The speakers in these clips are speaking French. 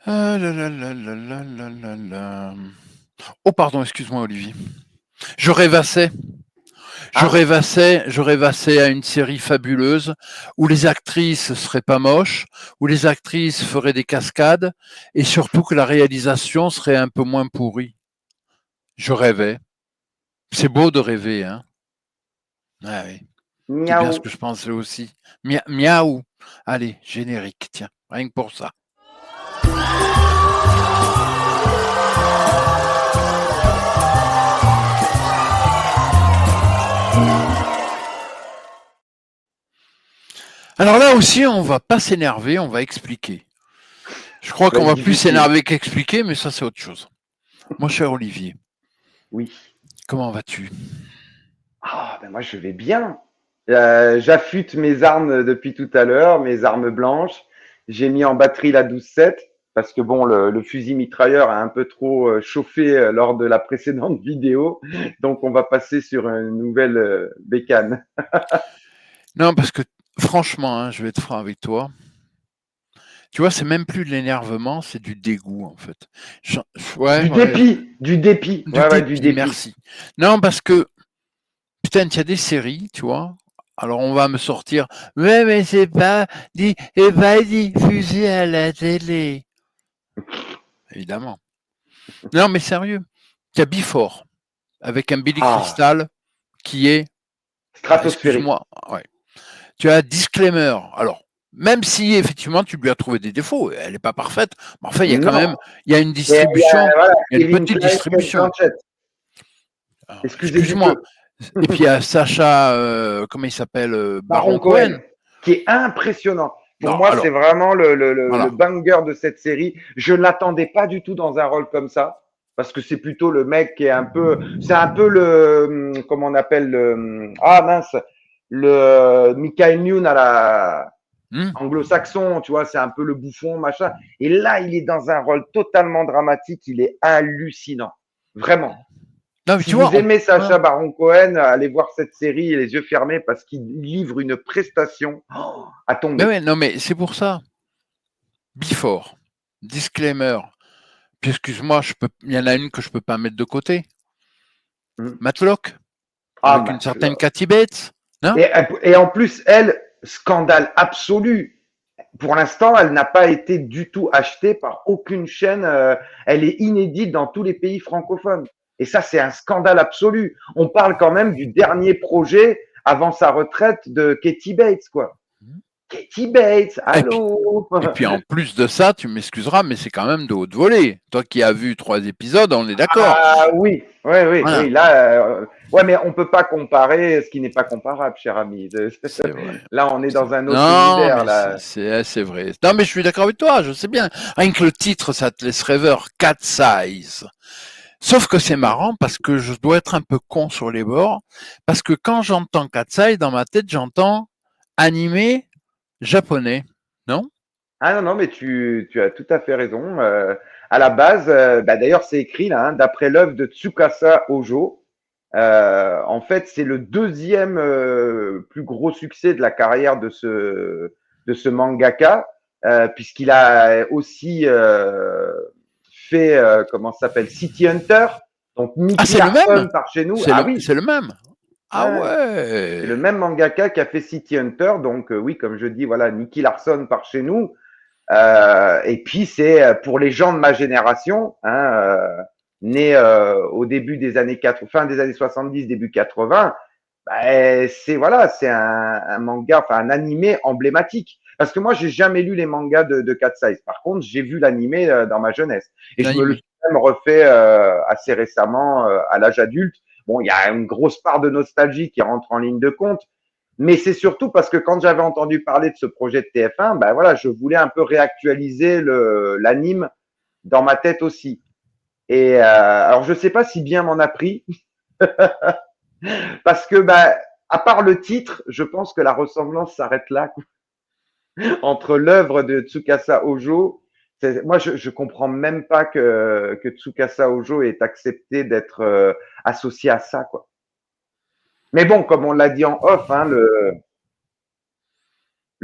Ah là là là là là là là là. Oh pardon, excuse-moi Olivier. Je rêvassais. Ah, Je rêvassais à une série fabuleuse où les actrices seraient pas moches, où les actrices feraient des cascades et surtout que la réalisation serait un peu moins pourrie. Je rêvais. C'est beau de rêver, hein. Ah oui. C'est bien ce miaou. que je pensais aussi. Miaou. Allez, générique, tiens, rien que pour ça. Alors là aussi, on va pas s'énerver, on va expliquer. Je crois Ça va qu'on être va plus difficile. s'énerver qu'expliquer, mais ça c'est autre chose. Mon cher Olivier, Oui. comment vas-tu? Ah, ben moi, je vais bien. J'affûte mes armes depuis tout à l'heure, mes armes blanches. J'ai mis en batterie la 12-7 parce que bon, le fusil mitrailleur a un peu trop chauffé lors de la précédente vidéo. Donc, on va passer sur une nouvelle bécane. Non, parce que franchement, hein, je vais être franc avec toi. Tu vois, c'est même plus de l'énervement, c'est du dégoût en fait. Ouais, Du ouais, dépit, du dépit. du Ouais, ouais, du dépit, dépit. merci. Non, parce que putain, il y a des séries, tu vois. Alors on va me sortir, ouais, mais c'est pas diffusé à la télé. Évidemment. Non, mais sérieux. Il y a Before, avec un Billy Ah, Crystal qui est, stratosphérique. excuse-moi, ouais. Tu as Disclaimer. Alors, même si effectivement tu lui as trouvé des défauts, elle n'est pas parfaite, mais enfin, il y a quand Non, même, il y a une mais distribution, voilà, il y a une Kevin petite Kline, Kate distribution. Blanchett. Alors, Excusez du excuse-moi. peu. Et puis il y a Sacha, comment il s'appelle, Baron Baron Cohen, Cohen. qui est impressionnant. Pour Non, moi, c'est alors, vraiment le voilà. banger de cette série. Je ne l'attendais pas du tout dans un rôle comme ça, parce que c'est plutôt le mec qui est un peu, c'est un peu comment on appelle ah mince, le Michael Youn à la Hmm. anglo-saxon, tu vois, c'est un peu le bouffon, machin. Et là, il est dans un rôle totalement dramatique, il est hallucinant. Vraiment. Non, mais Si tu vois, vous aimez voilà. Sacha Baron Cohen, allez voir cette série les yeux fermés parce qu'il livre une prestation à Mais tomber. ouais, non, mais c'est pour ça. Before, Disclaimer. Puis excuse-moi, il y en a une que je peux pas mettre de côté. Matlock, Ah, avec une certaine Matlock. Cathy Bates, non? Et en plus, elle, scandale absolu. Pour l'instant, elle n'a pas été du tout achetée par aucune chaîne. Elle est inédite dans tous les pays francophones. Et ça, c'est un scandale absolu. On parle quand même du dernier projet avant sa retraite de Katie Bates, quoi. Katie Bates, Et puis, allô. et puis en plus de ça, tu m'excuseras, mais c'est quand même de haute volée. Toi qui as vu 3 épisodes, on est d'accord. Ah oui, oui, oui, Voilà, oui. Là, ouais, mais on peut pas comparer ce qui n'est pas comparable, cher ami. c'est vrai. Là, on est dans un autre Non, univers. mais Là, c'est vrai. Non, mais je suis d'accord avec toi, je sais bien. Rien que le titre, ça te laisse rêveur. Cat Size. Sauf que c'est marrant parce que je dois être un peu con sur les bords. Parce que quand j'entends Cat Size, dans ma tête, j'entends animé japonais. Non? ah non, non, mais tu as tout à fait raison. À la base, bah, d'ailleurs, c'est écrit là, hein, d'après l'œuvre de Tsukasa Ojo. En fait, c'est le deuxième plus gros succès de la carrière de ce mangaka, puisqu'il a aussi fait, comment ça s'appelle, City Hunter, donc Ah, Nicky c'est le même? Larson par chez nous. Ah oui, C'est le même? Ah ouais, c'est ouais. le même mangaka qui a fait City Hunter, donc oui, comme je dis, voilà, Nicky Larson par chez nous. Et puis c'est pour les gens de ma génération, hein, nés au début des années 80, fin des années 70, début 80, bah, c'est voilà, c'est un manga, enfin un animé emblématique. Parce que moi, j'ai jamais lu les mangas de Cat Size. Par contre, j'ai vu l'animé dans ma jeunesse. Et je me le L'animé. suis même refait assez récemment à l'âge adulte. Bon, il y a une grosse part de nostalgie qui rentre en ligne de compte, mais c'est surtout parce que quand j'avais entendu parler de ce projet de TF1, ben voilà, je voulais un peu réactualiser l'anime dans ma tête aussi. Et alors je sais pas si bien m'en a pris parce que ben à part le titre, je pense que la ressemblance s'arrête là entre l'œuvre de Tsukasa Ojo. Moi, je comprends même pas que Tsukasa Ojo ait accepté d'être associé à ça, quoi. Mais bon, comme on l'a dit en off, hein, le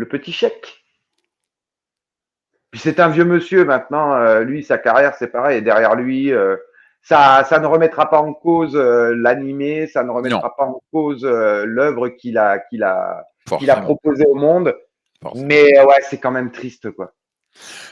petit chèque. Puis c'est un vieux monsieur maintenant. Lui, sa carrière, c'est pareil. Et derrière lui, ça ne remettra pas en cause l'animé, ça ne Non, remettra pas en cause l'œuvre qu'il a forcément, proposée au monde. forcément. Mais ouais, c'est quand même triste, quoi.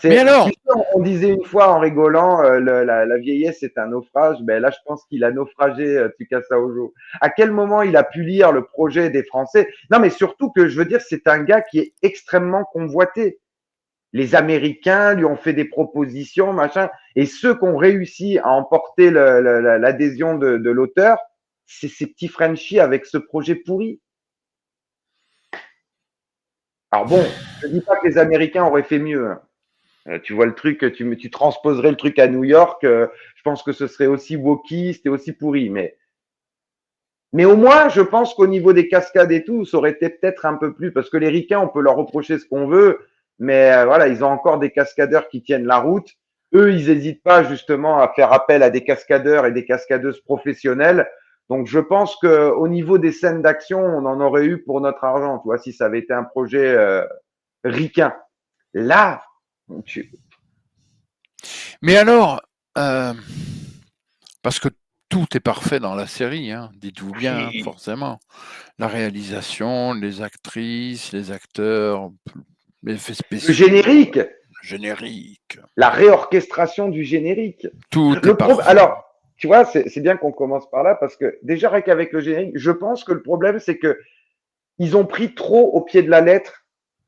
Mais Tu alors, sais, on disait une fois en rigolant, la vieillesse c'est un naufrage. Ben là, je pense qu'il a naufragé Tsukasa Ojo. À quel moment il a pu lire le projet des Français? Non, mais surtout que je veux dire, c'est un gars qui est extrêmement convoité. Les Américains lui ont fait des propositions, machin, et ceux qui ont réussi à emporter l'adhésion de l'auteur, c'est ces petits Frenchies avec ce projet pourri. Alors bon, je dis pas que les Américains auraient fait mieux, hein. Tu vois le truc, tu transposerais le truc à New York, je pense que ce serait aussi wokiste et aussi pourri. Mais au moins, je pense qu'au niveau des cascades et tout, ça aurait été peut-être un peu plus, parce que les Ricains, on peut leur reprocher ce qu'on veut, mais voilà, ils ont encore des cascadeurs qui tiennent la route. Eux, ils n'hésitent pas justement à faire appel à des cascadeurs et des cascadeuses professionnelles. Donc, je pense que au niveau des scènes d'action, on en aurait eu pour notre argent, tu vois, si ça avait été un projet ricain. Là, tu, mais alors, euh, parce que tout est parfait dans la série, hein, dites-vous bien, hein, oui, forcément. La réalisation, les actrices, les acteurs, les effets le spéciaux, générique, le générique, la réorchestration du générique. tout est parfait. Alors, tu vois, c'est bien qu'on commence par là parce que déjà rien qu'avec le générique, je pense que le problème c'est que ils ont pris trop au pied de la lettre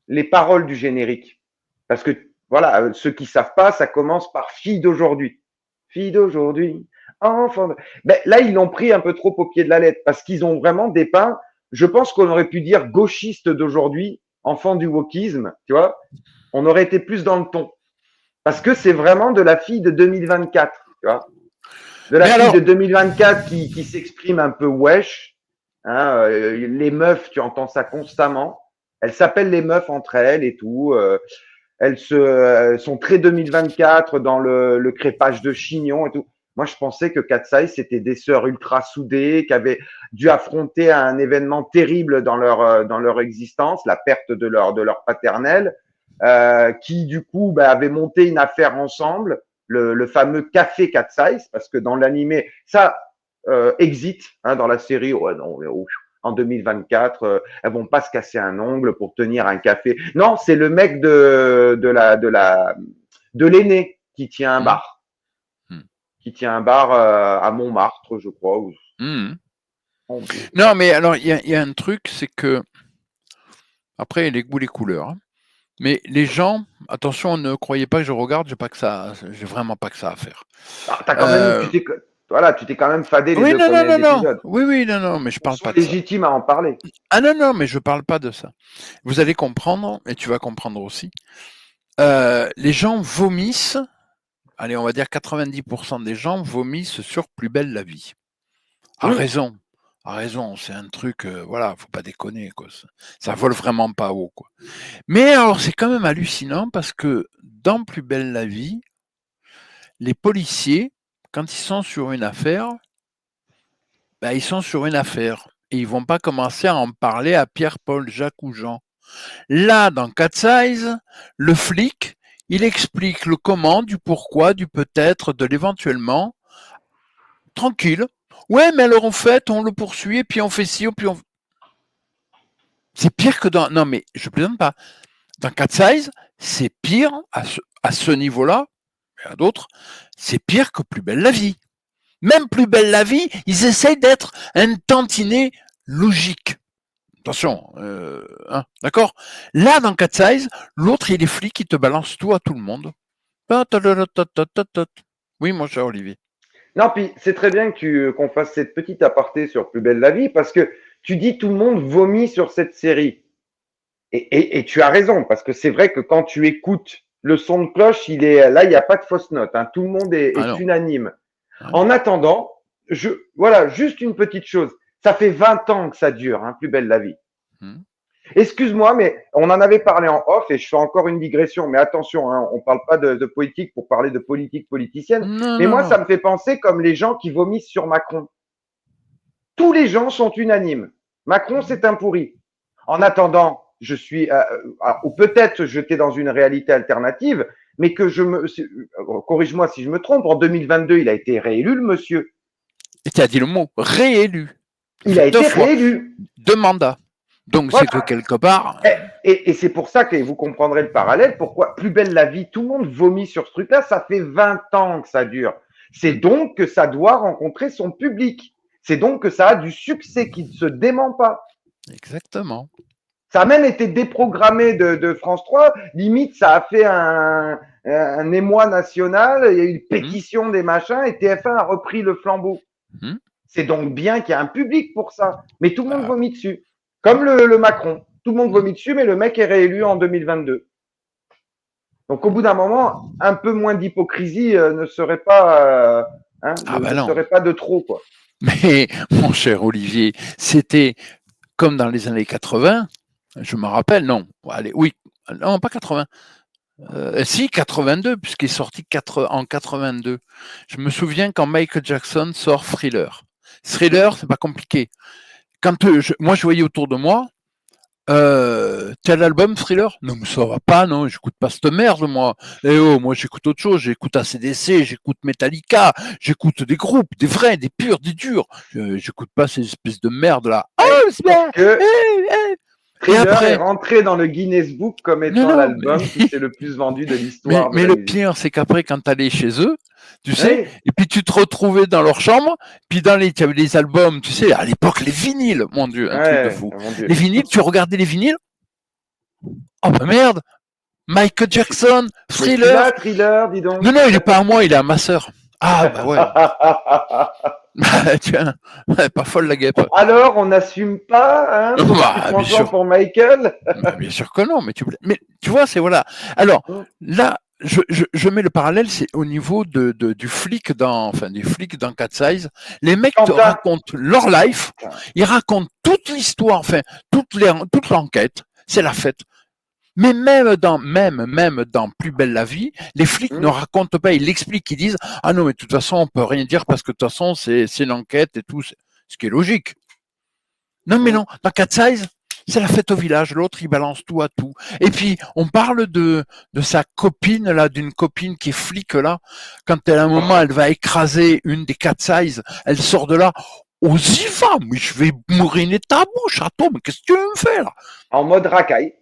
les paroles du générique. Parce que voilà, ceux qui savent pas, ça commence par fille d'aujourd'hui. Fille d'aujourd'hui, enfant. Ben, là, ils l'ont pris un peu trop au pied de la lettre parce qu'ils ont vraiment dépeint. Je pense qu'on aurait pu dire gauchiste d'aujourd'hui, enfant du wokisme, tu vois. On aurait été plus dans le ton. Parce que c'est vraiment de la fille de 2024, tu vois. De la Mais fille alors, de 2024 qui s'exprime un peu wesh. Hein, les meufs, tu entends ça constamment. Elles s'appellent les meufs entre elles et tout. Sont très 2024 dans le crépage de chignon et tout. Moi, je pensais que Katsai, c'était des sœurs ultra soudées qui avaient dû affronter un événement terrible dans leur existence, la perte de leur paternel, qui du coup avaient monté une affaire ensemble, le fameux café Katsai, parce que dans l'animé, ça exit hein, dans la série. Ouais, non, en 2024, elles vont pas se casser un ongle pour tenir un café. Non, c'est le mec de l'aîné qui tient un hum, bar, hum, qui tient un bar à Montmartre, je crois. hum. Non, mais alors, il y a un truc, c'est que, après, les goûts, les couleurs, hein. Mais les gens, attention, ne croyez pas que je regarde, j'ai vraiment pas que ça à faire. Ah, t'as quand même, Euh, voilà, tu t'es quand même fadé les oui, deux non, non, premiers non, non. épisodes. Oui, oui, non, non, mais je On parle soit pas de ça. légitime à en parler. Ah non, non, mais je parle pas de ça. Vous allez comprendre, et tu vas comprendre aussi. Les gens vomissent, allez, on va dire 90% des gens vomissent sur Plus belle la vie. À Hum. raison. À raison, c'est un truc, voilà, faut pas déconner, quoi. Ça vole vraiment pas haut, quoi. Mais alors, c'est quand même hallucinant parce que dans Plus belle la vie, les policiers, quand ils sont sur une affaire, ben, ils sont sur une affaire. Et ils vont pas commencer à en parler à Pierre, Paul, Jacques ou Jean. Là, dans Cat Size, le flic, il explique le comment, du pourquoi, du peut-être, de l'éventuellement, tranquille. Ouais, mais alors en fait, on le poursuit, et puis on fait ci, puis on... C'est pire que dans... Non, mais je plaisante pas. Dans Cat Size, c'est pire à ce niveau-là, et à d'autres, c'est pire que Plus belle la vie. Même Plus belle la vie, ils essayent d'être un tantinet logique. Attention, hein, d'accord. Là, dans Cat Size, l'autre, il est flic, il te balance tout à tout le monde. Oui, mon cher Olivier. Non, puis c'est très bien qu'on fasse cette petite aparté sur Plus belle la vie parce que tu dis tout le monde vomit sur cette série. Et tu as raison, parce que c'est vrai que quand tu écoutes le son de cloche, il est là, il n'y a pas de fausse note. Hein, tout le monde Ah est non. unanime. Ah non. En attendant, voilà, juste une petite chose. Ça fait 20 ans que ça dure, hein, Plus belle la vie. Hmm. Excuse-moi, mais on en avait parlé en off et je fais encore une digression. Mais attention, hein, on ne parle pas de politique pour parler de politique politicienne. Non, Mais non, moi, non. ça me fait penser comme les gens qui vomissent sur Macron. Tous les gens sont unanimes. Macron, c'est un pourri. En attendant, je suis, ou peut-être j'étais dans une réalité alternative, mais que corrige-moi si je me trompe, en 2022, il a été réélu, le monsieur. Et tu as dit le mot réélu. Il a été réélu. 2 mandats. Donc, voilà. C'est que quelque part. Et c'est pour ça que vous comprendrez le parallèle. Pourquoi Plus belle la vie, tout le monde vomit sur ce truc-là. Ça fait 20 ans que ça dure. C'est donc que ça doit rencontrer son public. C'est donc que ça a du succès qui ne se dément pas. Exactement. Ça a même été déprogrammé de France 3. Limite, ça a fait un émoi national. Il y a eu une pétition des machins et TF1 a repris le flambeau. C'est donc bien qu'il y a un public pour ça. Mais tout le monde vomit dessus. Comme le Macron. Tout le monde vomit dessus, mais le mec est réélu en 2022. Donc, au bout d'un moment, un peu moins d'hypocrisie ne serait pas, serait pas de trop, quoi. Mais, mon cher Olivier, c'était comme dans les années 80. Je me rappelle, non. Allez, oui. Non, pas 80. Si, 82, puisqu'il est sorti en 82. Je me souviens quand Michael Jackson sort Thriller. Thriller, c'est pas compliqué. Quand moi, je voyais autour de moi, tel album Thriller, non mais ça va pas, non, j'écoute pas cette merde moi. Eh oh, moi j'écoute autre chose, j'écoute AC/DC, j'écoute Metallica, j'écoute des groupes, des vrais, des purs, des durs. J'écoute pas ces espèces de merde là. C'est bien. Thriller est rentré dans le Guinness Book comme étant l'album qui s'est le plus vendu de l'histoire. Mais le pire, c'est qu'après, quand tu allais chez eux, tu sais, et puis tu te retrouvais dans leur chambre, puis tu avais les albums, tu sais, à l'époque, les vinyles, mon Dieu, un truc de fou. Les vinyles, tu regardais les vinyles, oh bah merde, Michael Jackson, Thriller. Thriller, dis donc. Non, il est pas à moi, il est à ma sœur. Ah bah ouais. Tiens, pas folle la guêpe. Alors, on n'assume pas, hein, bien sûr. Pour Michael. Bien sûr que non, mais tu vois, c'est voilà. Alors là, je mets le parallèle, c'est au niveau du flic des flics dans Cat Size. Les mecs te racontent leur life, ils racontent toute l'histoire, enfin toute l'enquête, c'est la fête. Mais même dans Plus belle la vie, les flics ne racontent pas, ils l'expliquent, ils disent ah non mais de toute façon on peut rien dire parce que de toute façon c'est l'enquête et tout, ce qui est logique. Non mais non, dans Cat Size, c'est la fête au village, l'autre il balance tout à tout. Et puis on parle de sa copine là, d'une copine qui est flic là, quand à un moment elle va écraser une des Cat Size, elle sort de là. Oh Ziva, mais je vais mouriner ta bouche, attends, mais qu'est-ce que tu veux me faire? En mode racaille.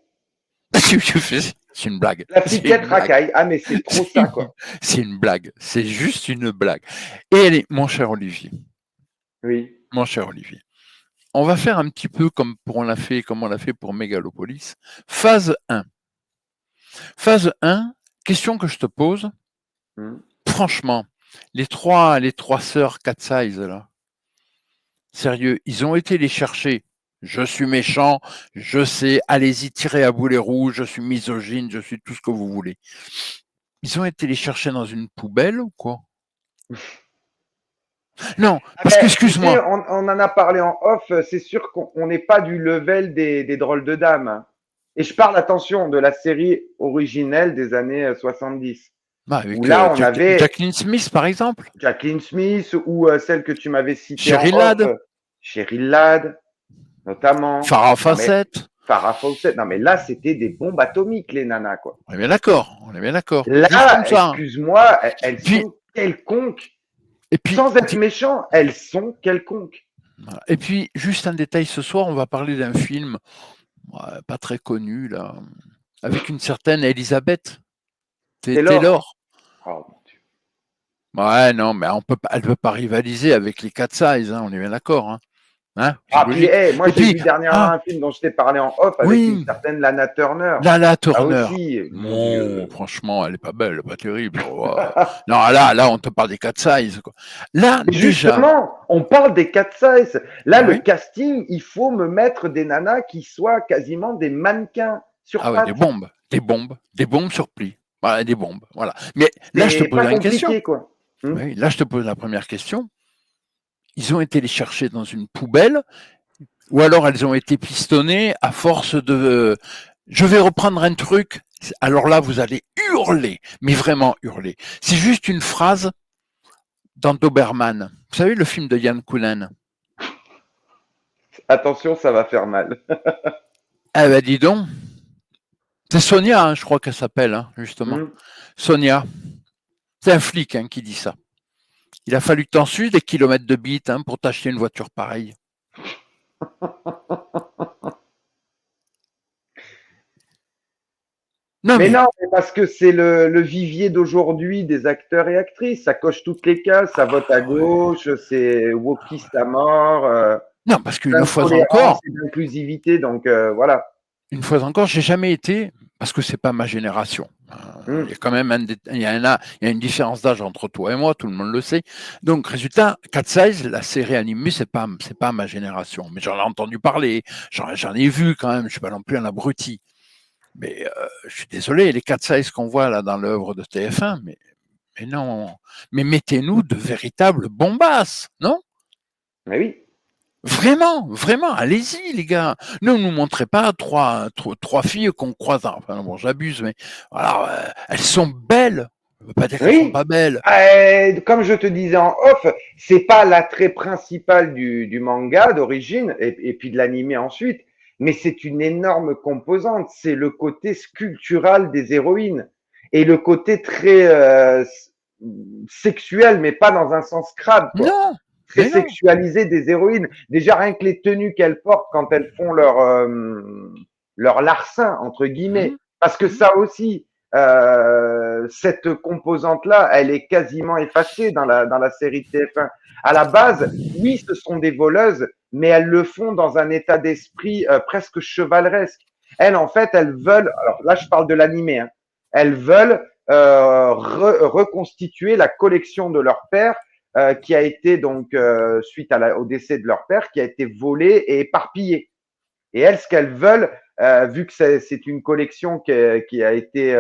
C'est une blague. La fliquette racaille. Ah, mais c'est trop ça, quoi. C'est une blague. C'est juste une blague. Et allez, mon cher Olivier. Oui. Mon cher Olivier. On va faire un petit peu comme on l'a fait pour Mégalopolis. Phase 1. Phase 1, question que je te pose. Franchement, les trois sœurs Cat Size, là. Sérieux, ils ont été les chercher. Je suis méchant, je sais, allez-y, tirez à boulet rouge, je suis misogyne, je suis tout ce que vous voulez. Ils ont été les chercher dans une poubelle ou quoi? Non, parce que, excuse-moi. On en a parlé en off, c'est sûr qu'on n'est pas du level des drôles de dames. Et je parle, attention, de la série originelle des années 70. Bah, avec là, on avait Jacqueline Smith, par exemple. Jacqueline Smith, ou celle que tu m'avais citée Cheryl Ladd. Cheryl Ladd, notamment. Farrah Fawcett. Farrah Fawcett. Non, mais là, c'était des bombes atomiques, les nanas, quoi. On est bien d'accord. Là, excuse-moi, elles sont quelconques. Et puis, sans être méchant, elles sont quelconques. Et puis, juste un détail, ce soir, on va parler d'un film pas très connu, là, avec une certaine Elisabeth Taylor. Oh mon Dieu. Ouais, non, mais elle ne peut pas rivaliser avec les Cat Size, hein, on est bien d'accord. Hein. Puis, moi, j'ai vu dernièrement un film dont je t'ai parlé en off avec une certaine Lana Turner. Lana Turner. Aussi, franchement, elle est pas belle, pas terrible. Non, là, on te parle des Cat Size. Quoi. Là, justement, on parle des Cat Size. Là, le casting, il faut me mettre des nanas qui soient quasiment des mannequins sur pattes. Des bombes sur pli. Voilà, des bombes. Voilà. Mais là, je te pose une question. Quoi. Oui, là, je te pose la première question. Ils ont été les chercher dans une poubelle, ou alors elles ont été pistonnées à force de... Je vais reprendre un truc, alors là, vous allez hurler, mais vraiment hurler. C'est juste une phrase dans Doberman. Vous savez, le film de Yann Kounen? Attention, ça va faire mal. Eh ben, dis donc. C'est Sonia, hein, je crois qu'elle s'appelle, hein, justement. Hmm. Sonia. C'est un flic hein, qui dit ça. Il a fallu que tu en suives des kilomètres de bite hein, pour t'acheter une voiture pareille. Non Mais mais, non, mais parce que c'est le vivier d'aujourd'hui des acteurs et actrices. Ça coche toutes les cases, ça vote à gauche, c'est wokiste à mort, non, parce plein qu'une de fois tolérance encore, et d'inclusivité. Donc voilà. j'ai jamais été, parce que c'est pas ma génération. Il y a Hmm. quand même il y a une différence d'âge entre toi et moi, tout le monde le sait. Donc, résultat, Cat Size, la série animée, c'est pas ma génération. Mais j'en ai entendu parler, j'en ai vu quand même, je suis pas non plus un abruti. Mais je suis désolé, les 4 size qu'on voit là dans l'œuvre de TF1, mais non. Mais mettez-nous de véritables bombasses, non? Mais oui. Vraiment, vraiment, allez-y, les gars. Ne nous montrez pas trois filles qu'on croise. Enfin, bon, j'abuse, mais voilà, elles sont belles. Ça ne veut pas dire qu'elles sont Oui. pas belles. Comme je te disais en off, c'est pas l'attrait principal du manga d'origine et puis de l'animé ensuite, mais c'est une énorme composante. C'est le côté sculptural des héroïnes et le côté très sexuel, mais pas dans un sens crade, quoi. Non, Très mais non. sexualisé des héroïnes. Déjà rien que les tenues qu'elles portent quand elles font leur larcin entre guillemets, Hum, parce que hum. ça aussi, cette composante-là, elle est quasiment effacée dans la série TF1. À la base, oui, ce sont des voleuses, mais elles le font dans un état d'esprit presque chevaleresque. Elles, en fait, elles veulent, alors là, je parle de l'animé, hein, elles veulent reconstituer la collection de leur père qui a été donc suite au décès de leur père, qui a été volée et éparpillée. Et elles, ce qu'elles veulent, vu que c'est une collection qui a été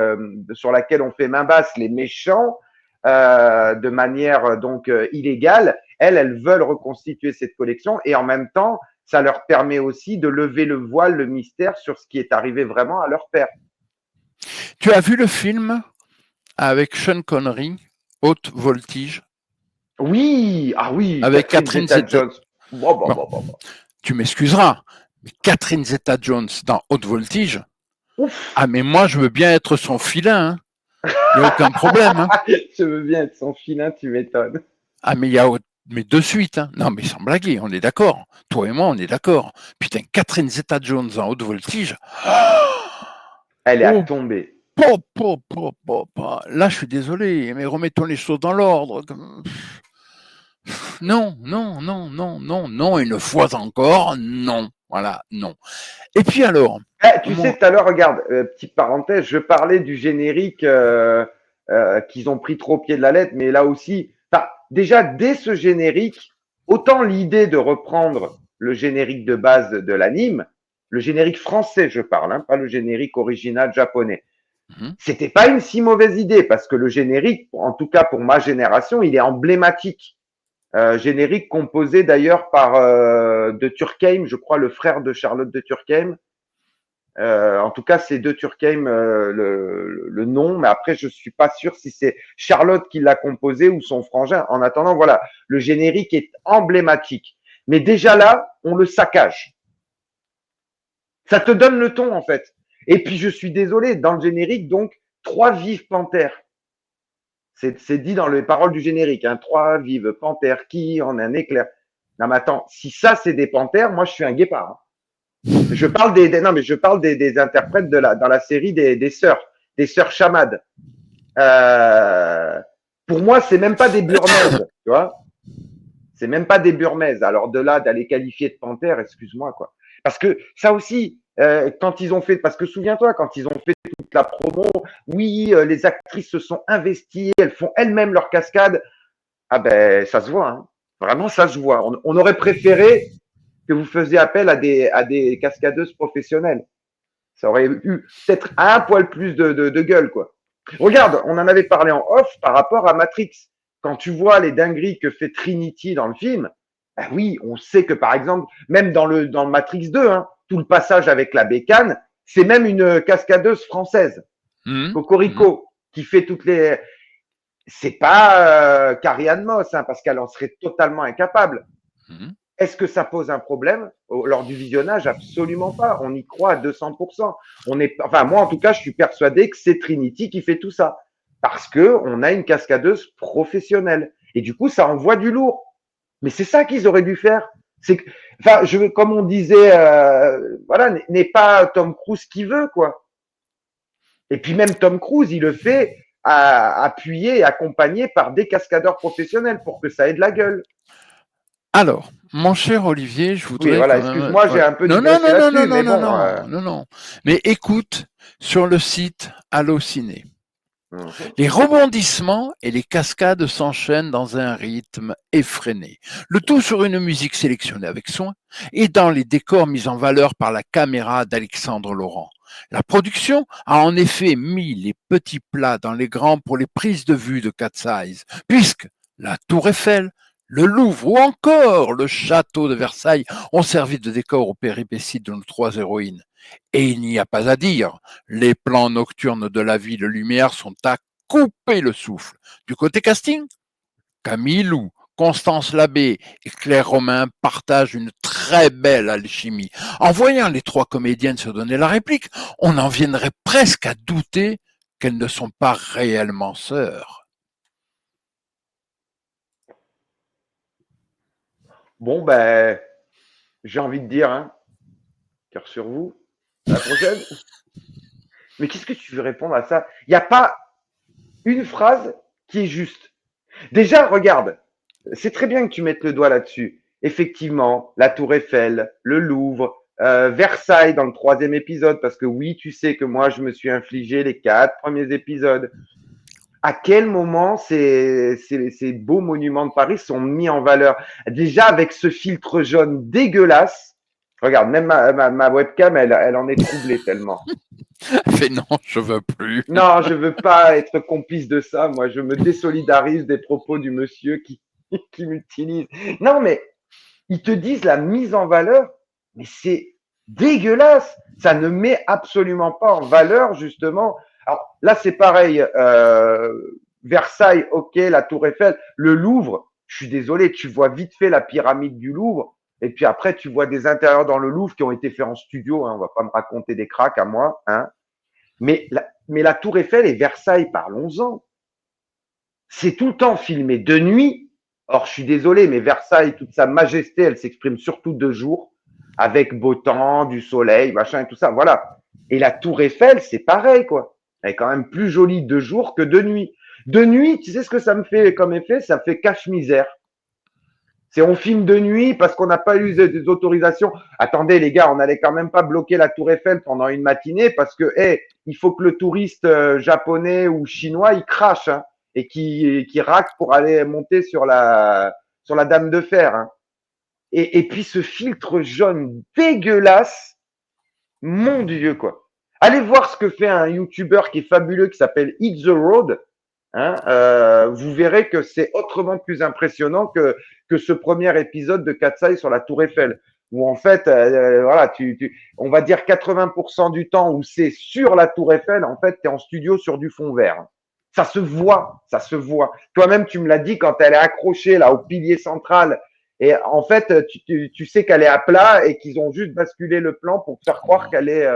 sur laquelle on fait main basse les méchants de manière donc illégale, elles veulent reconstituer cette collection et en même temps, ça leur permet aussi de lever le voile, le mystère sur ce qui est arrivé vraiment à leur père. Tu as vu le film avec Sean Connery, Haute Voltige, Oui, ah oui, avec Catherine Catherine Zeta. Zeta-Jones. Bon, bon, Bon, bon, bon, bon. tu m'excuseras, mais Catherine Zeta-Jones dans Haute Voltige, Ouf. ah, mais moi, je veux bien être son filin, hein. Il n'y a aucun problème, hein. Je veux bien être son filin, tu m'étonnes. Ah, mais de suite, hein. Non, mais sans blaguer, on est d'accord. Toi et moi, on est d'accord. Putain, Catherine Zeta-Jones en haute voltige. Elle est à Oh, tomber. là, je suis désolé, mais remettons les choses dans l'ordre. Non, non, non, non, non, non, une fois encore, non. Voilà, non. Et puis alors, Tu sais, moi, tout à l'heure, regarde, petite parenthèse, je parlais du générique qu'ils ont pris trop au pied de la lettre, mais là aussi, déjà, dès ce générique, autant l'idée de reprendre le générique de base de l'anime, le générique français, je parle, hein, pas le générique original japonais. mhm, C'était pas une si mauvaise idée parce que le générique, en tout cas pour ma génération, il est emblématique. Générique composé d'ailleurs par de Turckheim, je crois le frère de Charlotte de Turckheim. En tout cas, c'est de Turckheim le nom, mais après je suis pas sûr si c'est Charlotte qui l'a composé ou son frangin. En attendant, voilà, le générique est emblématique. Mais déjà là, on le saccage. Ça te donne le ton en fait. Et puis je suis désolé, dans le générique, donc trois vives panthères. C'est dit dans les paroles du générique, hein, trois vives panthères qui en un éclair. Non mais attends, si ça c'est des panthères, moi je suis un guépard. Hein. Je parle non mais je parle des interprètes dans la série des sœurs chamades. Euh, pour moi c'est même pas des burmaises, tu vois. C'est même pas des burmaises. Alors de là d'aller qualifier de panthère, excuse-moi quoi. Parce que ça aussi, quand ils ont fait, parce que souviens-toi, quand ils ont fait toute la promo, oui, les actrices se sont investies, elles font elles-mêmes leur cascade. Ah ben, ça se voit, hein. Vraiment, ça se voit. On aurait préféré que vous faisiez appel à des cascadeuses professionnelles. Ça aurait eu peut-être un poil plus de gueule, quoi. Regarde, on en avait parlé en off par rapport à Matrix. Quand tu vois les dingueries que fait Trinity dans le film, ben oui, on sait que par exemple, même dans le Matrix 2, hein, tout le passage avec la bécane, c'est même une cascadeuse française, mhm, mhm, Cocorico, qui fait toutes les. C'est pas Carrie Anne Moss, hein, parce qu'elle en serait totalement incapable. mhm. Est-ce que ça pose un problème lors du visionnage? Absolument pas. On y croit à 200%. Enfin, moi, en tout cas, je suis persuadé que c'est Trinity qui fait tout ça. Parce que on a une cascadeuse professionnelle. Et du coup, ça envoie du lourd. Mais c'est ça qu'ils auraient dû faire. Enfin, comme on disait, voilà, n'est pas Tom Cruise qui veut, quoi. Et puis même Tom Cruise, il le fait appuyé et accompagné par des cascadeurs professionnels pour que ça ait de la gueule. Alors, mon cher Olivier, je Oui, voudrais voilà, quand même. excuse-moi, j'ai Ouais. un peu Non, non, digressé non, non, non, là-dessus, non, mais non, bon. non, non, non. Mais écoute, sur le site Allociné, les rebondissements et les cascades s'enchaînent dans un rythme effréné. Le tout sur une musique sélectionnée avec soin et dans les décors mis en valeur par la caméra d'Alexandre Laurent. La production a en effet mis les petits plats dans les grands pour les prises de vue de Cat's Eyes, puisque la Tour Eiffel, le Louvre ou encore le château de Versailles ont servi de décor aux péripéties de nos trois héroïnes. Et il n'y a pas à dire, les plans nocturnes de la ville lumière sont à couper le souffle. Du côté casting, Camille Lou, Constance Labbé et Claire Romain partagent une très belle alchimie. En voyant les trois comédiennes se donner la réplique, on en viendrait presque à douter qu'elles ne sont pas réellement sœurs. Bon, ben, j'ai envie de dire, hein, cœur sur vous, à la prochaine. Mais qu'est-ce que tu veux répondre à ça? Il n'y a pas une phrase qui est juste. Déjà, regarde, c'est très bien que tu mettes le doigt là-dessus. Effectivement, la Tour Eiffel, le Louvre, Versailles dans le troisième épisode, parce que oui, tu sais que moi, je me suis infligé les 4 premiers épisodes. À quel moment ces beaux monuments de Paris sont mis en valeur? Déjà, avec ce filtre jaune dégueulasse, regarde, même ma webcam, elle en est troublée tellement. Mais non, je veux plus. Non, je veux pas être complice de ça. Moi, je me désolidarise des propos du monsieur qui m'utilise. Non, mais ils te disent la mise en valeur, mais c'est dégueulasse. Ça ne met absolument pas en valeur, justement. Alors là, c'est pareil. Versailles, ok, la Tour Eiffel, le Louvre. Je suis désolé, tu vois vite fait la pyramide du Louvre. Et puis après, tu vois des intérieurs dans le Louvre qui ont été faits en studio. Hein, on va pas me raconter des cracks à moi. Hein. Mais la Tour Eiffel et Versailles, parlons-en. C'est tout le temps filmé de nuit. Or, je suis désolé, mais Versailles, toute sa majesté, elle s'exprime surtout de jour, avec beau temps, du soleil, machin et tout ça. Voilà. Et la Tour Eiffel, c'est pareil, quoi. Elle est quand même plus jolie de jour que de nuit. De nuit, tu sais ce que ça me fait comme effet? Ça me fait cache-misère. C'est on filme de nuit parce qu'on n'a pas eu des autorisations. Attendez les gars, on n'allait quand même pas bloquer la Tour Eiffel pendant une matinée parce que il faut que le touriste japonais ou chinois il crache hein, et qui raque pour aller monter sur la Dame de Fer. Hein. Et puis ce filtre jaune dégueulasse, mon Dieu quoi. Allez voir ce que fait un YouTuber qui est fabuleux qui s'appelle Hit the Road. Hein, vous verrez que c'est autrement plus impressionnant que ce premier épisode de Katsai sur la Tour Eiffel, où en fait, voilà, on va dire 80% du temps où c'est sur la Tour Eiffel, en fait, tu es en studio sur du fond vert. Ça se voit, ça se voit. Toi-même, tu me l'as dit quand elle est accrochée là au pilier central. Et en fait, tu sais qu'elle est à plat et qu'ils ont juste basculé le plan pour faire croire qu'elle est.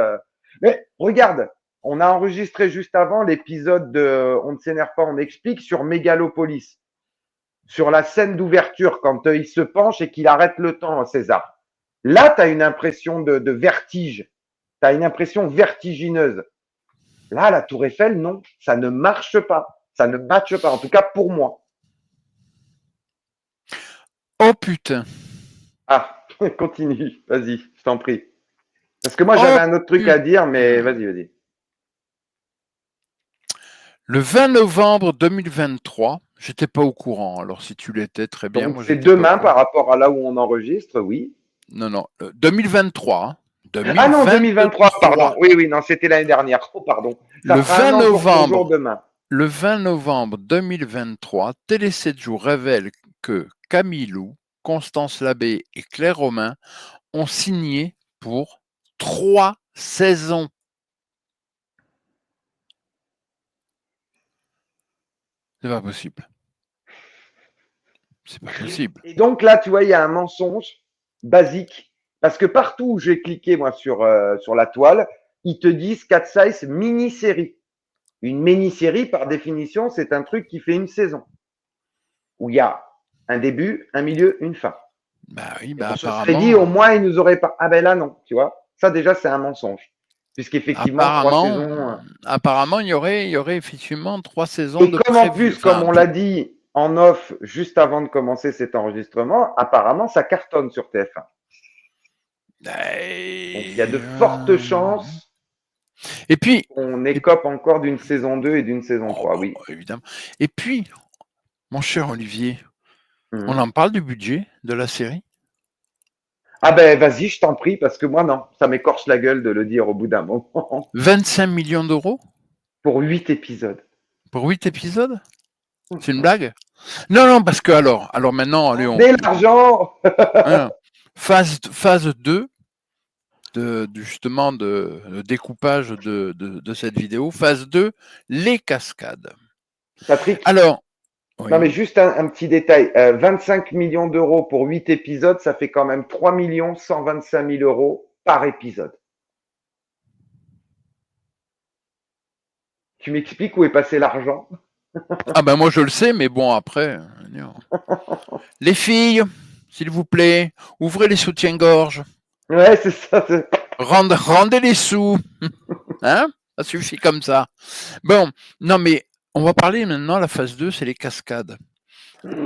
Mais regarde, on a enregistré juste avant l'épisode de On ne s'énerve pas, on explique sur Mégalopolis, sur la scène d'ouverture quand il se penche et qu'il arrête le temps, César. Là, tu as une impression de vertige, tu as une impression vertigineuse. Là, la Tour Eiffel, non, ça ne marche pas, ça ne matche pas, en tout cas pour moi. Oh putain. Ah, continue, vas-y, je t'en prie. Parce que moi, Oh j'avais un autre truc à dire, mais putain. vas-y, vas-y. Le 20 novembre 2023, j'étais pas au courant. Alors si tu l'étais, très bien. Donc, Moi, c'est j'étais pas au demain courant. par rapport à là où on enregistre, oui. Non, non. 2023. Hein. Ah non, 2023, pardon. 2023. Oui, oui, non, c'était l'année dernière. Oh, pardon. Ça Le fera 20 un an jour pour jour novembre. demain. Le 20 novembre 2023, Télé 7 jours révèle que Camille Lou, Constance Labbé et Claire Romain ont signé pour 3 saisons. C'est pas possible. C'est pas possible. Et donc là, tu vois, il y a un mensonge. basique. Parce que partout où j'ai cliqué, moi, sur la toile, ils te disent Cat Size mini-série. Une mini-série, par définition, c'est un truc qui fait une saison. Où il y a un début, un milieu, une fin. Bah oui, Et bah on se serait dit, au apparemment, moins, ils nous auraient pas. Ah ben là, non, tu vois. Ça, déjà, c'est un mensonge. Puisqu'effectivement, 3 saisons. apparemment, il y aurait effectivement 3 saisons Et de comme en prévues. plus, comme Enfin, on l'a dit en off juste avant de commencer cet enregistrement, apparemment, ça cartonne sur TF1. Donc, il y a de fortes chances et puis, qu'on et- écope encore d'une saison 2 et d'une saison oh, 3, bah, oui. évidemment. Et puis, mon cher Olivier, on Mhm. en parle du budget de la série? Ah ben, vas-y, je t'en prie, parce que moi, non. Ça m'écorche la gueule de le dire au bout d'un moment. 25 millions d'euros Pour 8 épisodes. pour 8 épisodes? C'est une blague? Non, non, parce que alors maintenant, allez, Rendez l'argent. hein, phase 2 justement de découpage de cette vidéo. Phase 2, les cascades. Patrick, Alors, non oui. mais juste un petit détail. 25 millions d'euros pour 8 épisodes, ça fait quand même 3 125 000 euros par épisode. Tu m'expliques où est passé l'argent? Ah ben moi je le sais, mais bon après, les filles, s'il vous plaît, ouvrez les soutiens-gorge, Ouais, c'est ça. rendez les sous, hein? Ça suffit comme ça. Bon, non mais on va parler maintenant, la phase 2, c'est les cascades.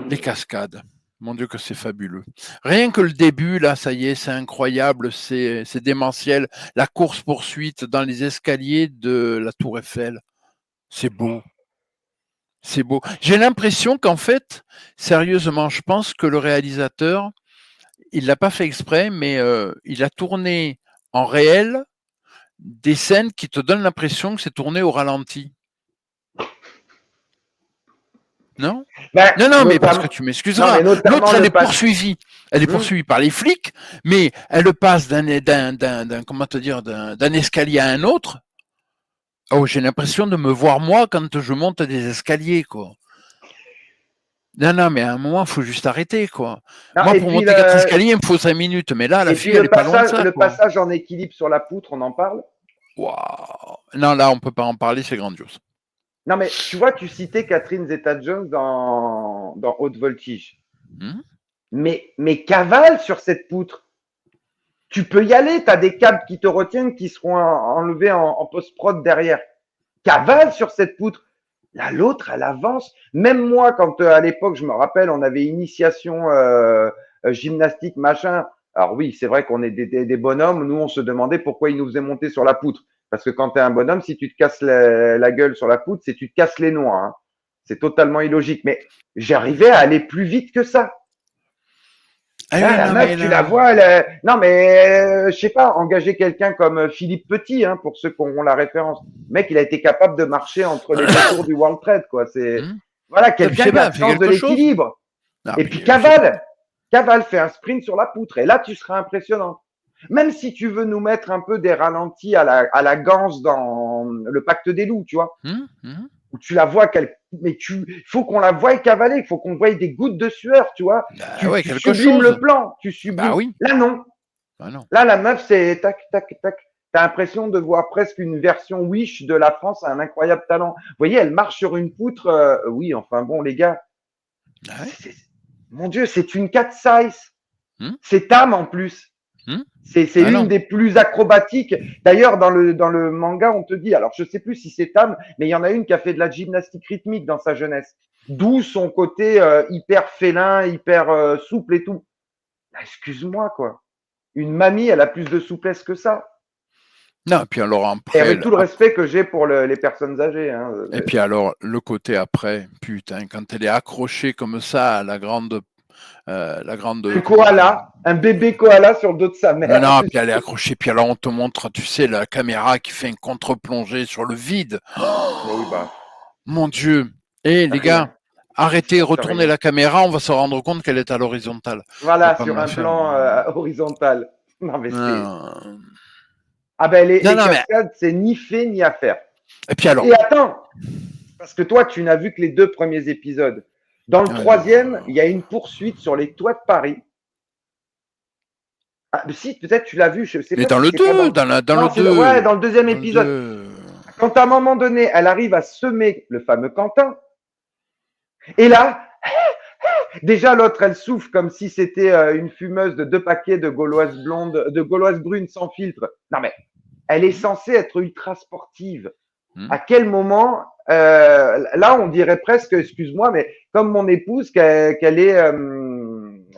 Les cascades. Mon Dieu que c'est fabuleux. Rien que le début, là, ça y est, c'est incroyable, c'est démentiel. La course-poursuite dans les escaliers de la Tour Eiffel, c'est beau. C'est beau. J'ai l'impression qu'en fait, sérieusement, je pense que le réalisateur, il l'a pas fait exprès, mais il a tourné en réel des scènes qui te donnent l'impression que c'est tourné au ralenti. Non? Ben, Non, non, mais parce que notamment, tu non, m'excuseras. mais notamment L'autre, elle le est pas. poursuivie. Elle est poursuivie par les flics, mais elle passe comment te dire, d'un escalier à un autre. Oh, j'ai l'impression de me voir moi quand je monte des escaliers, quoi. Non, non, mais à un moment, il faut juste arrêter, quoi. Non, Moi, pour monter 4 escaliers, il me faut 5 minutes. Mais là, la et puis fille, elle est pas loin de ça, le quoi. passage en équilibre sur la poutre, on en parle? Waouh. Non, là, on peut pas en parler, c'est grandiose. Non, mais tu vois, tu citais Catherine Zeta-Jones dans Haute Voltige. Hmm. Mais cavale sur cette poutre. Tu peux y aller, tu as des câbles qui te retiennent qui seront enlevés en post-prod derrière. Cavale sur cette poutre. Là, l'autre, elle avance. Même moi, quand à l'époque, je me rappelle, on avait initiation gymnastique, machin. Alors oui, c'est vrai qu'on est des bonhommes. Nous, on se demandait pourquoi ils nous faisaient monter sur la poutre. Parce que quand tu es un bonhomme, si tu te casses la gueule sur la poutre, c'est tu te casses les noix. Hein. C'est totalement illogique. Mais j'arrivais à aller plus vite que ça. Ah Là, oui, la non, mais meuf, tu la là. vois, non mais je sais pas, engager quelqu'un comme Philippe Petit, hein, pour ceux qui auront la référence. Le mec, il a été capable de marcher entre les deux tours du World Trade, quoi. C'est Hmm. voilà, Je quelqu'un sais qui a pas, le fait sens de quelque chose. l'équilibre. Non, Et mais puis je sais pas. Cavale fait un sprint sur la poutre, et là, tu seras impressionnant. Même si tu veux nous mettre un peu des ralentis à la Gans dans le Pacte des loups, tu vois, Hmm, hmm. où tu la vois mais faut qu'on la voie cavaler, il faut qu'on voie des gouttes de sueur, tu vois. Bah ouais, Tu quelque sublimes chose. le plan, tu Bah sublimes. oui. Là, non. Bah non. Là, la meuf, c'est tac, tac, tac. T'as l'impression de voir presque une version Wish de la France à un incroyable talent. Vous voyez, elle marche sur une poutre. Oui, enfin bon, les gars, Ah ouais. mon Dieu, c'est une cat size. Hmm, C'est Tam en plus. hmm. C'est Ah l'une non. des plus acrobatiques. D'ailleurs, dans le manga, on te dit, alors je sais plus si c'est Tam, mais il y en a une qui a fait de la gymnastique rythmique dans sa jeunesse. D'où son côté hyper félin, hyper souple et tout. Excuse-moi, quoi. Une mamie, elle a plus de souplesse que ça. Non, et puis alors Et après, avec tout le respect que j'ai pour les personnes âgées. Hein, et puis alors le côté après, putain, quand elle est accrochée comme ça à un comment dire. koala, un bébé koala sur le dos de sa Non, mère. non, puis elle est accrochée, puis alors on te montre, tu sais, la caméra qui fait un contre-plongée sur le vide. Mais oui, bah, Mon Dieu. Eh les gars, rien. arrêtez, Rien. retournez la caméra, on va se rendre compte qu'elle est à l'horizontale. Faut Voilà, pas me sur la un faire. plan horizontal. Non, mais c'est. Non, Ah ben, non, les non, mais. cascades, c'est ni fait ni à faire. Et puis alors. Et attends, parce que toi, tu n'as vu que les 2 premiers épisodes. Dans le Ouais, non. troisième, il y a une poursuite sur les toits de Paris. Ah, mais si, peut-être tu l'as vu, je sais Mais pas dans si le c'est pas 2, dans. dans Non, le c'est 2. ouais, dans le deuxième Dans le épisode. 2. Quand à un moment donné, elle arrive à semer le fameux Quentin, et là, déjà l'autre, elle souffle comme si c'était une fumeuse de 2 paquets de gauloises blondes, de gauloises brunes sans filtre. Non mais, elle est Hum, censée être ultra sportive. hum. À quel moment, là, on dirait presque, excuse-moi, mais comme mon épouse, qu'elle est,